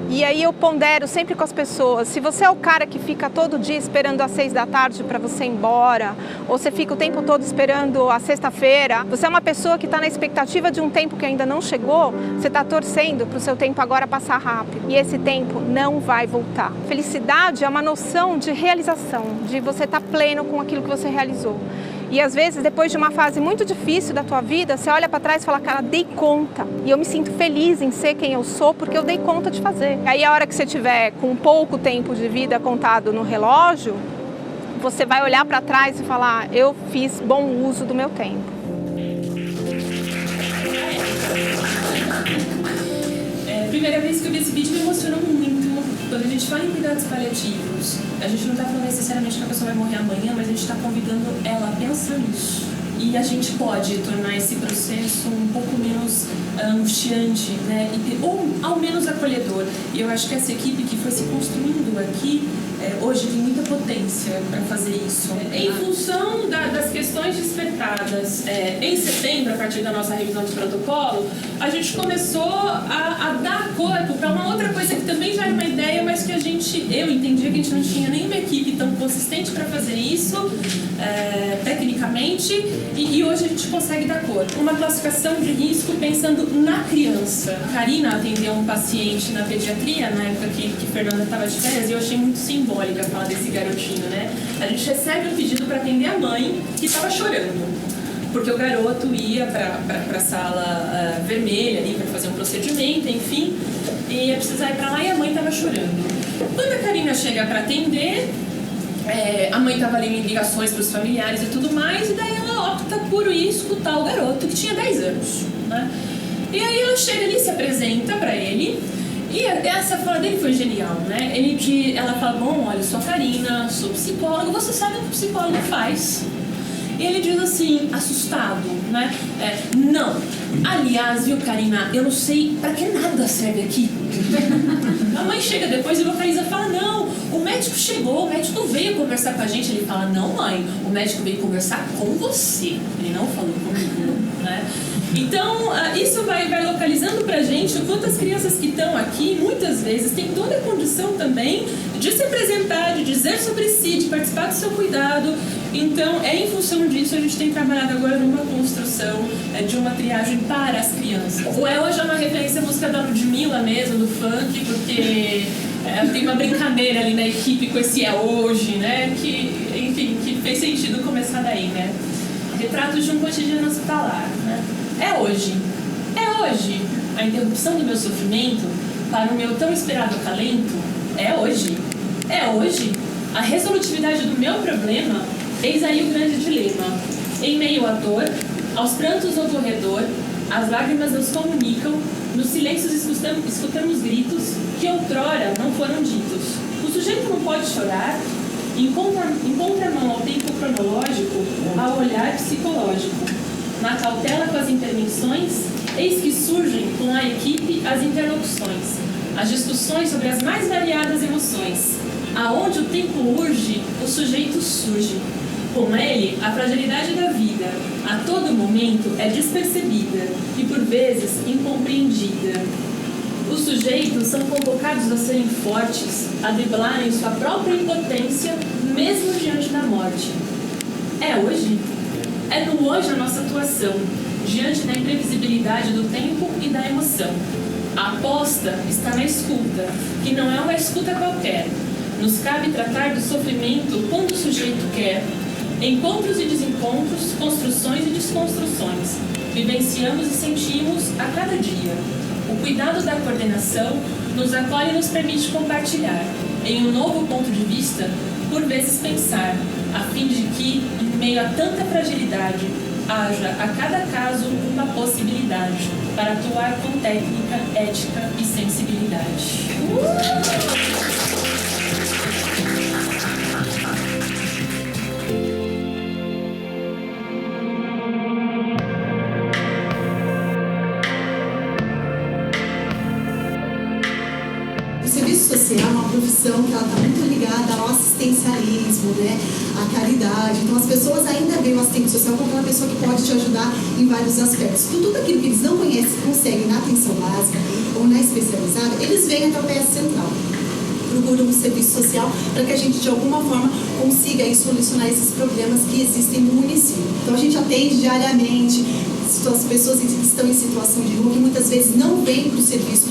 E aí eu pondero sempre com as pessoas: se você é o cara que fica todo dia esperando às 6 da tarde para você ir embora, ou você fica o tempo todo esperando a sexta-feira, você é uma pessoa que está na expectativa de um tempo que ainda não chegou, você está torcendo para o seu tempo agora passar rápido. E esse tempo não vai voltar. Felicidade é uma noção de realização, de você estar pleno com aquilo que você realizou. E às vezes, depois de uma fase muito difícil da tua vida, você olha para trás e fala: cara, dei conta. E eu me sinto feliz em ser quem eu sou porque eu dei conta de fazer. Aí a hora que você tiver com pouco tempo de vida contado no relógio, você vai olhar para trás e falar: eu fiz bom uso do meu tempo. Primeira vez que eu vi esse vídeo me emocionou muito. Quando a gente fala em cuidados paliativos, a gente não está falando necessariamente que a pessoa vai morrer amanhã, mas a gente está convidando ela a pensar nisso. E a gente pode tornar esse processo um pouco menos angustiante, né? Ou ao menos acolhedor. E eu acho que essa equipe que foi se construindo aqui, hoje tem muita potência para fazer isso. Em função das questões despertadas em setembro, a partir da nossa revisão de protocolo, a gente começou a dar corpo para uma outra coisa que também já era uma ideia, mas que eu entendia que a gente não tinha nenhuma equipe tão consistente para fazer isso, tecnicamente, e hoje a gente consegue dar corpo. Uma classificação de risco pensando na criança. A Karina atendeu um paciente na pediatria, na época que Fernanda estava de férias, e eu achei muito simbólica a fala desse garotinho, né? A gente recebe um pedido para atender a mãe que estava chorando, porque o garoto ia para a sala vermelha ali para fazer um procedimento, enfim, e ia precisar ir para lá e a mãe estava chorando. Quando a Karina chega para atender, a mãe estava ali em ligações para os familiares e tudo mais, e daí ela opta por ir escutar o garoto que tinha 10 anos, né? E aí ela chega ali, se apresenta para ele, e essa fala dele foi genial, né? Ela fala, bom, olha, eu sou a Karina, sou psicóloga, você sabe o que o psicólogo faz? E ele diz assim, assustado, né? Não, aliás, viu, Karina, eu não sei pra que nada serve aqui. A mãe chega depois e vocaliza e fala, não, o médico chegou, o médico veio conversar com a gente. Ele fala, não, mãe, o médico veio conversar com você, ele não falou comigo, né? Então, isso vai localizando pra gente o quanto as crianças que estão aqui, muitas vezes, têm toda a condição também de se apresentar, de dizer sobre si, de participar do seu cuidado. Então, em função disso, a gente tem trabalhado agora numa construção de uma triagem para as crianças. O Ela já é uma referência à música da Ludmilla mesmo, do funk, porque tem uma brincadeira ali na equipe com esse hoje, né? Que, enfim, que fez sentido começar daí, né? Retratos de um cotidiano hospitalar, né? É hoje a interrupção do meu sofrimento para o meu tão esperado acalento. É hoje a resolutividade do meu problema. Eis aí o grande dilema. Em meio à dor, aos prantos no corredor, as lágrimas nos comunicam, nos silêncios escutamos gritos que outrora não foram ditos. O sujeito não pode chorar, encontra mão ao tempo cronológico, ao olhar psicológico. Na cautela com as intervenções, eis que surgem com a equipe as interlocuções, as discussões sobre as mais variadas emoções. Aonde o tempo urge, o sujeito surge. Com ele, a fragilidade da vida, a todo momento, é despercebida e, por vezes, incompreendida. Os sujeitos são convocados a serem fortes, a driblarem sua própria impotência, mesmo diante da morte. É hoje? É no hoje a nossa atuação, diante da imprevisibilidade do tempo e da emoção. A aposta está na escuta, que não é uma escuta qualquer. Nos cabe tratar do sofrimento quando o sujeito quer. Encontros e desencontros, construções e desconstruções. Vivenciamos e sentimos a cada dia. O cuidado da coordenação nos acolhe e nos permite compartilhar, em um novo ponto de vista, por vezes pensar, a fim de que, em meio a tanta fragilidade, haja a cada caso uma possibilidade para atuar com técnica, ética e sensibilidade. O serviço social é uma profissão que ela está muito ligada ao assistencialismo, né? À caridade. Então as pessoas ainda veem o assistente social como aquela pessoa que pode te ajudar em vários aspectos. Então, tudo aquilo que eles não conhecem, conseguem na atenção básica ou na especializada, eles vêm até o PS Central. Procuram um serviço social para que a gente, de alguma forma, consiga aí solucionar esses problemas que existem no município. Então a gente atende diariamente as pessoas que estão em situação de rua, que muitas vezes não vêm para o serviço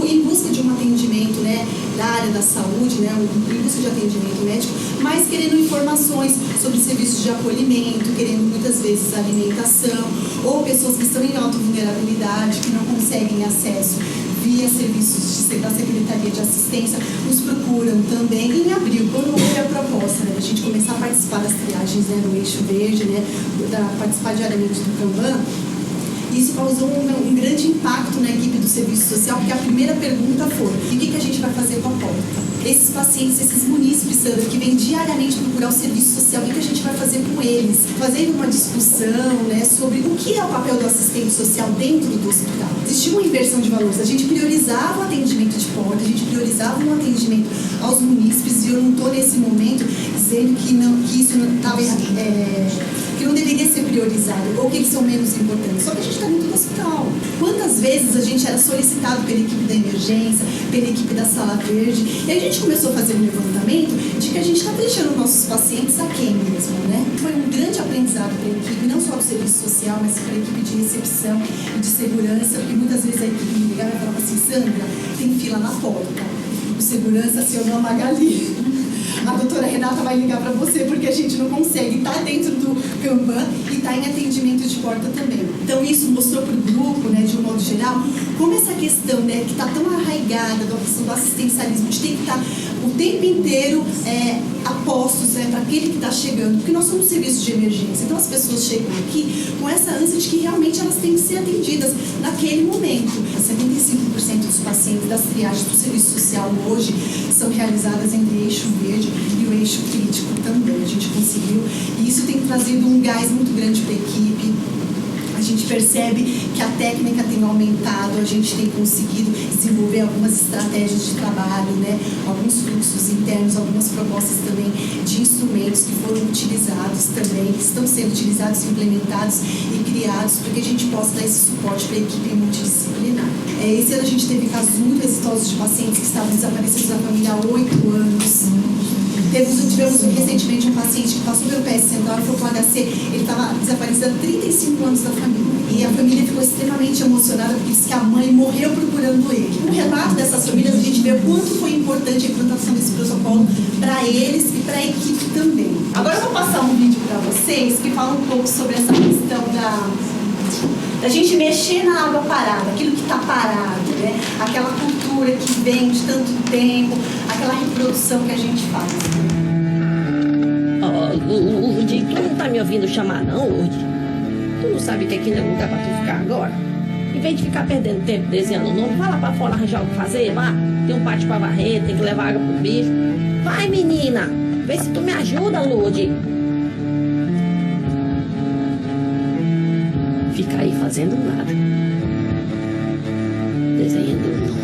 em busca de um atendimento, né, da área da saúde, né, em busca de atendimento médico, mas querendo informações sobre serviços de acolhimento, querendo muitas vezes alimentação, ou pessoas que estão em alta vulnerabilidade, que não conseguem acesso via serviços da Secretaria de Assistência, nos procuram também. Em abril, quando houve a proposta, né, da gente começar a participar das triagens, né, no Eixo Verde, né, participar diariamente do Kanban, isso causou um grande impacto na equipe do serviço social, porque a primeira pergunta foi: e o que a gente vai fazer com a porta? Esses pacientes, esses munícipes, Sandra, que vêm diariamente procurar o serviço social, o que a gente vai fazer com eles? Fazendo uma discussão, né, sobre o que é o papel do assistente social dentro do hospital. Existia uma inversão de valores, a gente priorizava o atendimento de porta, a gente priorizava um atendimento aos munícipes, e eu não estou nesse momento dizendo que isso não estava que não deveria ser priorizado, ou que eles são menos importantes, só que a gente está dentro do hospital. Quantas vezes a gente era solicitado pela equipe da emergência, pela equipe da sala verde, e a gente começou a fazer um levantamento de que a gente está deixando nossos pacientes a quem mesmo, né? Foi um grande aprendizado para a equipe, não só do serviço social, mas para a equipe de recepção e de segurança, porque muitas vezes a equipe me ligava e falava assim: Sandra, tem fila na porta. O segurança acionou a Magali. A doutora Renata vai ligar para você, porque a gente não consegue estar dentro do Kanban e estar em atendimento de porta também. Então isso mostrou para o grupo, né, de um modo geral, como essa questão, né, que está tão arraigada da questão do assistencialismo, de ter que estar o tempo inteiro apostos, né, para aquele que está chegando, porque nós somos serviços de emergência, então as pessoas chegam aqui com essa ânsia de que realmente elas têm que ser atendidas naquele momento. 75% dos pacientes das triagens do serviço social hoje são realizadas entre o eixo verde e o eixo crítico também. A gente conseguiu, e isso tem trazido um gás muito grande para a equipe. A gente percebe que a técnica tem aumentado, a gente tem conseguido desenvolver algumas estratégias de trabalho, né? Alguns fluxos internos, algumas propostas também de instrumentos que foram utilizados também, que estão sendo utilizados, implementados e criados para que a gente possa dar esse suporte para a equipe multidisciplinar. Esse ano a gente teve casos muito exitosos de pacientes que estavam desaparecidos da família há 8 anos. Tivemos recentemente um paciente que passou pelo PS Central e foi para o HC, ele estava desaparecido há 35 anos da família. E a família ficou extremamente emocionada porque disse que a mãe morreu procurando ele. No relato dessas famílias, a gente vê o quanto foi importante a implantação desse protocolo para eles e para a equipe também. Agora eu vou passar um vídeo para vocês que fala um pouco sobre essa questão da gente mexer na água parada, aquilo que está parado, né? Aquela cultura que vem de tanto tempo, aquela reprodução que a gente faz. Lourdes, tu não tá me ouvindo chamar não, Lourdes? Tu não sabe que aqui não é lugar pra tu ficar agora? Em vez de ficar perdendo tempo desenhando o nome, vai lá pra fora arranjar o que fazer, vá. Tem um pátio pra varrer, tem que levar água pro bicho. Vai, menina, vê se tu me ajuda, Lourdes. Fica aí fazendo nada. Desenhando o nome.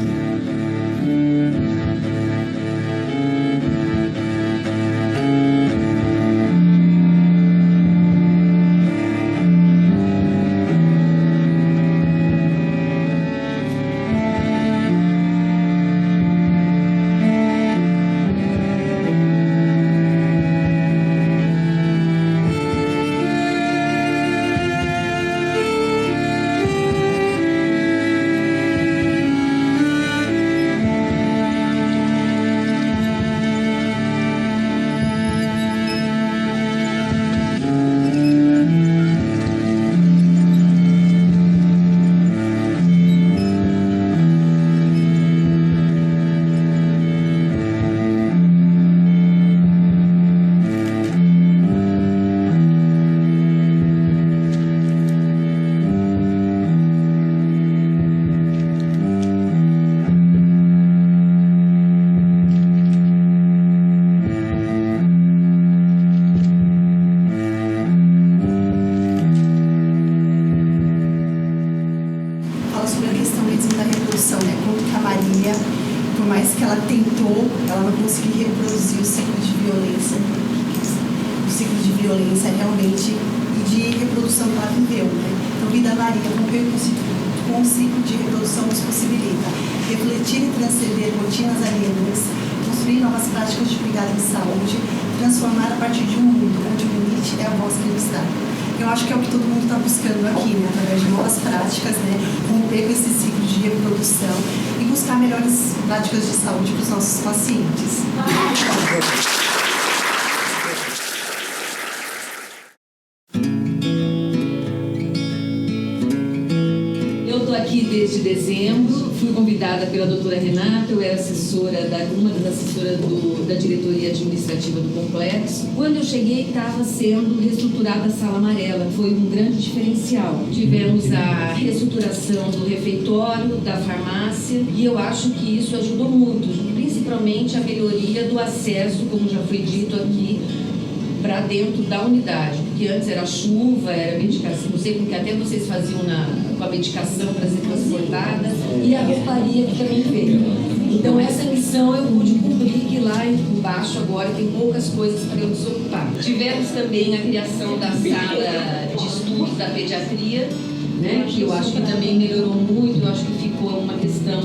Eu acho que é o que todo mundo está buscando aqui, né? Através de novas práticas, né? Romper com esse ciclo de reprodução e buscar melhores práticas de saúde para os nossos pacientes. Desde dezembro, fui convidada pela doutora Renata, eu era assessora, uma das assessoras da diretoria administrativa do complexo. Quando eu cheguei, estava sendo reestruturada a sala amarela, foi um grande diferencial. Tivemos a reestruturação do refeitório, da farmácia, e eu acho que isso ajudou muito, principalmente a melhoria do acesso, como já foi dito aqui, para dentro da unidade, porque antes era chuva, era medicação, não sei porque até vocês faziam com a medicação para ser transportada, e a rouparia que também veio. Então essa missão eu pude cumprir, que lá embaixo agora tem poucas coisas para eu desocupar. Tivemos também a criação da sala de estudos da pediatria, né, que eu acho que também melhorou muito, eu acho que ficou uma questão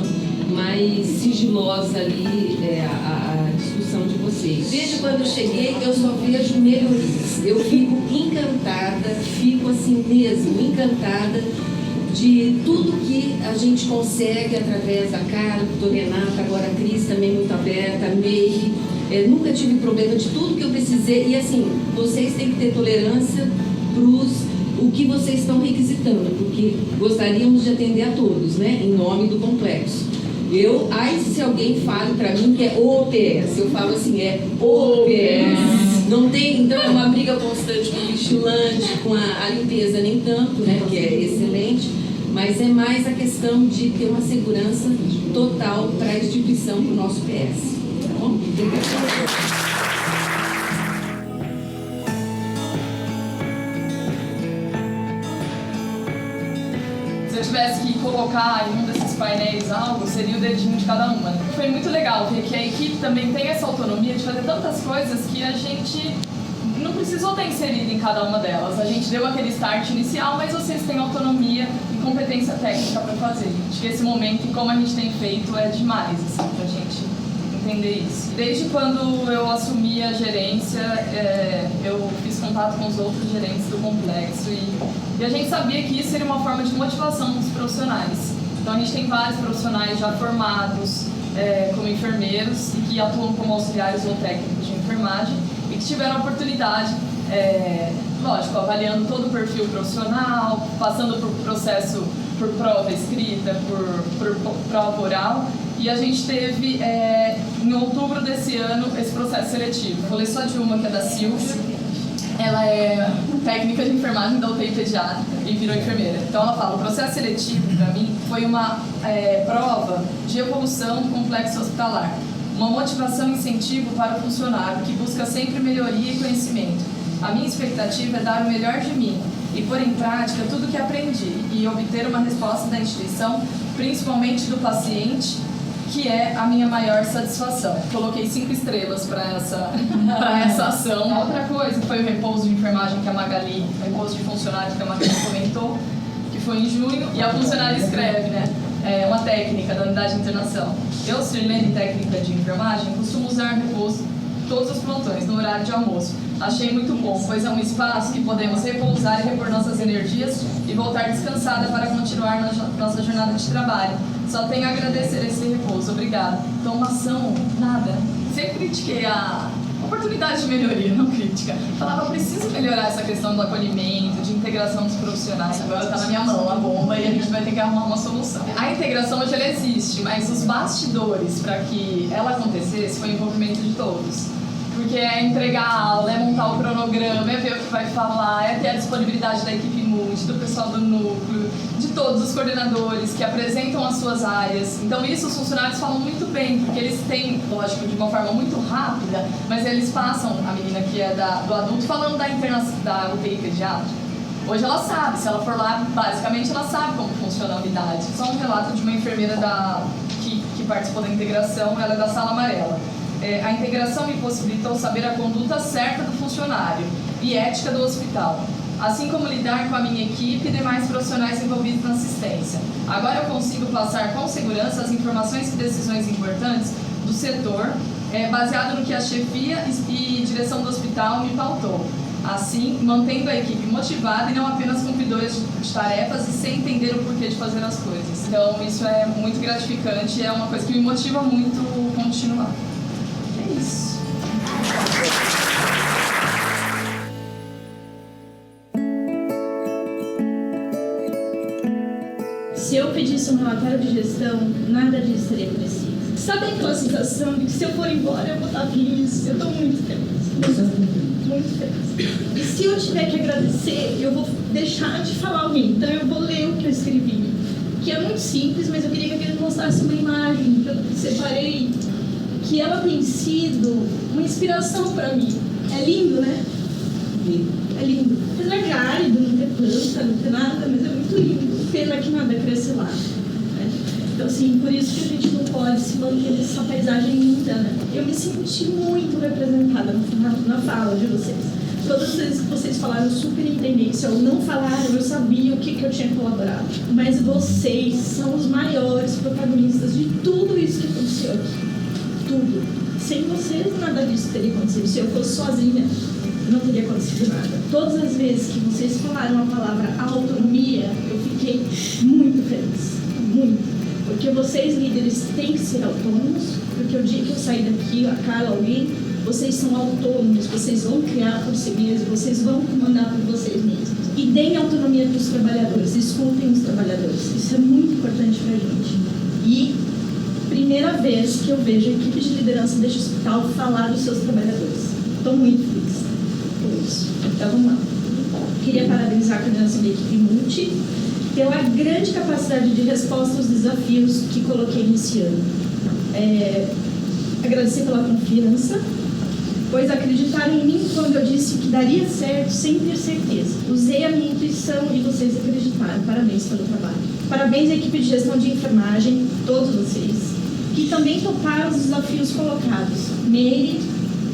mais sigilosa ali, a discussão de vocês. Desde quando eu cheguei, eu só vejo melhorias. Eu fico encantada, fico assim mesmo, encantada de tudo que a gente consegue através da Carla, do Renata, agora a Cris também muito aberta, a Meire, Nunca tive problema de tudo que eu precisei. E assim, vocês têm que ter tolerância para o que vocês estão requisitando, porque gostaríamos de atender a todos, né? Em nome do complexo. Se alguém fale para mim que é OPS, eu falo assim, é OPS. Não tem, então é uma briga constante com o vigilante, com a limpeza nem tanto, né? Que é excelente, mas é mais a questão de ter uma segurança total para a instituição, para o nosso PS. Tá bom? Obrigada. Se eu tivesse que colocar em um desses painéis algo, seria o dedinho de cada uma. Foi muito legal ver que a equipe também tem essa autonomia de fazer tantas coisas que a gente não precisou ter inserido em cada uma delas. A gente deu aquele start inicial, mas vocês têm autonomia e competência técnica para fazer. Acho que esse momento, e como a gente tem feito, é demais, assim, pra gente entender isso. Desde quando eu assumi a gerência, eu fiz contato com os outros gerentes do complexo e a gente sabia que isso seria uma forma de motivação dos profissionais. Então a gente tem vários profissionais já formados como enfermeiros e que atuam como auxiliares ou técnicos de enfermagem e que tiveram a oportunidade, lógico, avaliando todo o perfil profissional, passando por processo, por prova escrita, por prova oral. E a gente teve, em outubro desse ano, esse processo seletivo. Vou ler só de uma, que é da Silvia. Ela é técnica de enfermagem da UTI pediátrica e virou enfermeira. Então ela fala, o processo seletivo, para mim, foi uma prova de evolução do complexo hospitalar. Uma motivação e incentivo para o funcionário, que busca sempre melhoria e conhecimento. A minha expectativa é dar o melhor de mim e pôr em prática tudo o que aprendi e obter uma resposta da instituição, principalmente do paciente, que é a minha maior satisfação. Coloquei 5 estrelas para essa ação. Outra coisa foi o repouso de enfermagem que a Magali, repouso de funcionário que a Magali comentou, que foi em junho, e a funcionária escreve, né? É uma técnica da unidade de internação. Eu, Sirlene, técnica de enfermagem, costumo usar repouso todos os plantões, no horário de almoço. Achei muito bom, pois é um espaço que podemos repousar e repor nossas energias e voltar descansada para continuar nossa jornada de trabalho. Só tenho a agradecer esse repouso. Obrigada. Tomação, nada. Sempre critiquei a oportunidade de melhoria, não crítica. Falava, preciso melhorar essa questão do acolhimento, de integração dos profissionais. Agora está na minha mão a bomba e a gente vai ter que arrumar uma solução. A integração hoje ela existe, mas os bastidores para que ela acontecesse foi o envolvimento de todos. Porque é entregar a aula, é montar o cronograma, é ver o que vai falar, é ter a disponibilidade da equipe multi, do pessoal do núcleo, de todos os coordenadores que apresentam as suas áreas. Então isso os funcionários falam muito bem, porque eles têm, lógico, de uma forma muito rápida, mas eles passam, a menina que é do adulto, falando da UTI pediátrica. Hoje ela sabe, se ela for lá, basicamente ela sabe como funciona a unidade. Só um relato de uma enfermeira que participou da integração, ela é da Sala Amarela. A integração me possibilitou saber a conduta certa do funcionário e ética do hospital, assim como lidar com a minha equipe e demais profissionais envolvidos na assistência. Agora eu consigo passar com segurança as informações e decisões importantes do setor, baseado no que a chefia e direção do hospital me pautou. Assim, mantendo a equipe motivada e não apenas cumpridores de tarefas e sem entender o porquê de fazer as coisas. Então isso é muito gratificante e é uma coisa que me motiva muito continuar. É isso. Se eu pedisse um relatório de gestão, nada disso seria preciso. Sabe aquela sensação de que se eu for embora eu vou estar feliz? Eu estou muito feliz. Muito feliz. E se eu tiver que agradecer, eu vou deixar de falar alguém. Então eu vou ler o que eu escrevi. Que é muito simples, mas eu queria que ele mostrasse uma imagem que eu separei. Que ela tem sido uma inspiração para mim. É lindo, né? É lindo. Apesar de árido, não ter planta, não ter nada, mas é muito lindo. Pena que nada cresce lá. Né? Então, assim, por isso que a gente não pode se manter nessa paisagem linda, né? Eu me senti muito representada na fala de vocês. Todas as vezes que vocês falaram, eu super entendi. Se eu não falaram, eu sabia o que eu tinha colaborado. Mas vocês são os maiores protagonistas de tudo isso que aconteceu aqui. Tudo. Sem vocês, nada disso teria acontecido. Se eu fosse sozinha, não teria acontecido nada. Todas as vezes que vocês falaram a palavra autonomia, eu fiquei muito feliz. Muito. Porque vocês, líderes, têm que ser autônomos, porque o dia que eu sair daqui, a Carla, alguém, vocês são autônomos, vocês vão criar por si mesmos, vocês vão comandar por vocês mesmos. E deem autonomia para os trabalhadores, escutem os trabalhadores. Isso é muito importante para a gente. E primeira vez que eu vejo a equipe de liderança deste hospital falar dos seus trabalhadores. Estou muito feliz por isso. Então vamos lá. Queria parabenizar a coordenação da equipe Multi pela grande capacidade de resposta aos desafios que coloquei nesse ano. Agradecer pela confiança, pois acreditaram em mim quando eu disse que daria certo sem ter certeza. Usei a minha intuição e vocês acreditaram. Parabéns pelo trabalho. Parabéns à equipe de gestão de enfermagem, todos vocês, que também toparam os desafios colocados. Meire,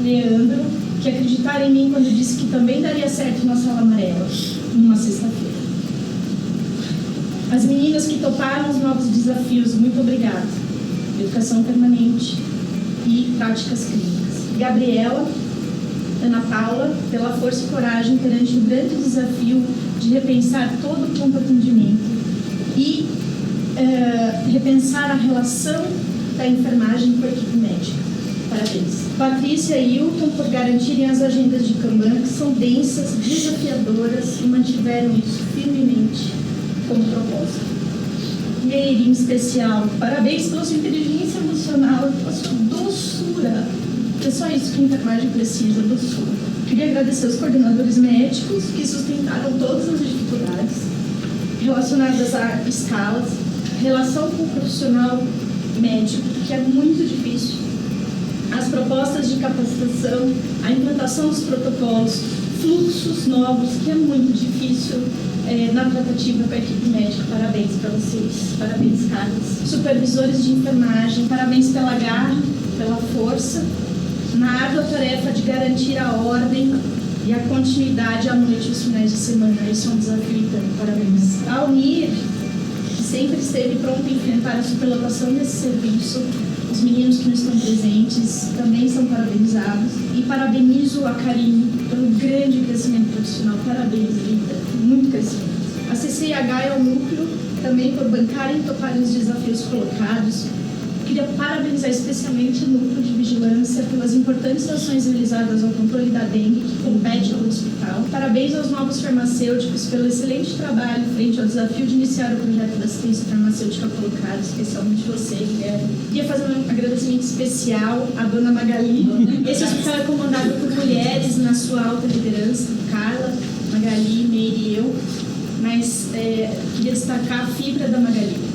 Leandro, que acreditaram em mim quando eu disse que também daria certo na Sala Amarela, numa sexta-feira. As meninas que toparam os novos desafios, muito obrigada. Educação permanente e práticas clínicas. Gabriela, Ana Paula, pela força e coragem perante o grande desafio de repensar todo o ponto de atendimento e repensar a relação da enfermagem com a equipe médica. Parabéns. Patrícia e Hilton por garantirem as agendas de Kanban, que são densas, desafiadoras e mantiveram isso firmemente como propósito. Meire, em especial, parabéns pela sua inteligência emocional e pela sua doçura. É só isso que a enfermagem precisa, doçura. Queria agradecer aos coordenadores médicos que sustentaram todas as dificuldades relacionadas a escalas, relação com o profissional médico, que é muito difícil, as propostas de capacitação, a implantação dos protocolos, fluxos novos, que é muito difícil na tratativa com a equipe médica. Parabéns para vocês, parabéns, Carlos. Supervisores de enfermagem, parabéns pela garra, pela força, na árdua tarefa de garantir a ordem e a continuidade à noite e os finais de semana. Isso é um desafio, então, parabéns. A Unir, que sempre esteve pronta a enfrentar a superlotação desse serviço. Os meninos que não estão presentes também são parabenizados. E parabenizo a Karine pelo grande crescimento profissional. Parabéns, Rita. Muito crescimento. A CCIH e o Núcleo também por bancarem e toparem os desafios colocados. Queria parabenizar especialmente o Núcleo de Vigilância pelas importantes ações realizadas ao controle da dengue, que compete ao hospital. Parabéns aos novos farmacêuticos pelo excelente trabalho frente ao desafio de iniciar o projeto da assistência farmacêutica colocado, especialmente você, Guilherme. Queria fazer um agradecimento especial à dona Magali. Esse hospital é comandado por mulheres na sua alta liderança, Carla, Magali, Meire e eu, mas queria destacar a fibra da Magali.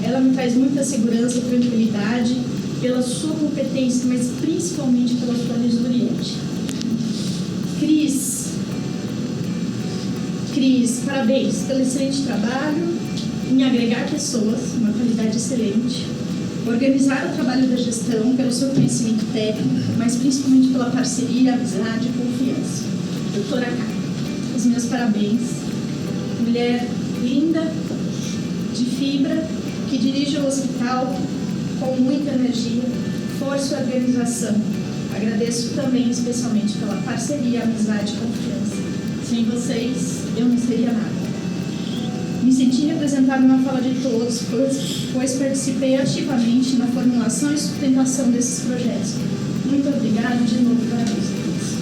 Ela me traz muita segurança e tranquilidade pela sua competência, mas principalmente pela sua lisuriante. Cris, parabéns pelo excelente trabalho em agregar pessoas, uma qualidade excelente, organizar o trabalho da gestão pelo seu conhecimento técnico, mas principalmente pela parceria, amizade e confiança. Doutora K, os meus parabéns. Mulher linda, de fibra, que dirige o hospital com muita energia, força e organização. Agradeço também especialmente pela parceria, amizade e confiança. Sem vocês, eu não seria nada. Me senti representada na fala de todos, pois participei ativamente na formulação e sustentação desses projetos. Muito obrigada de novo para vocês.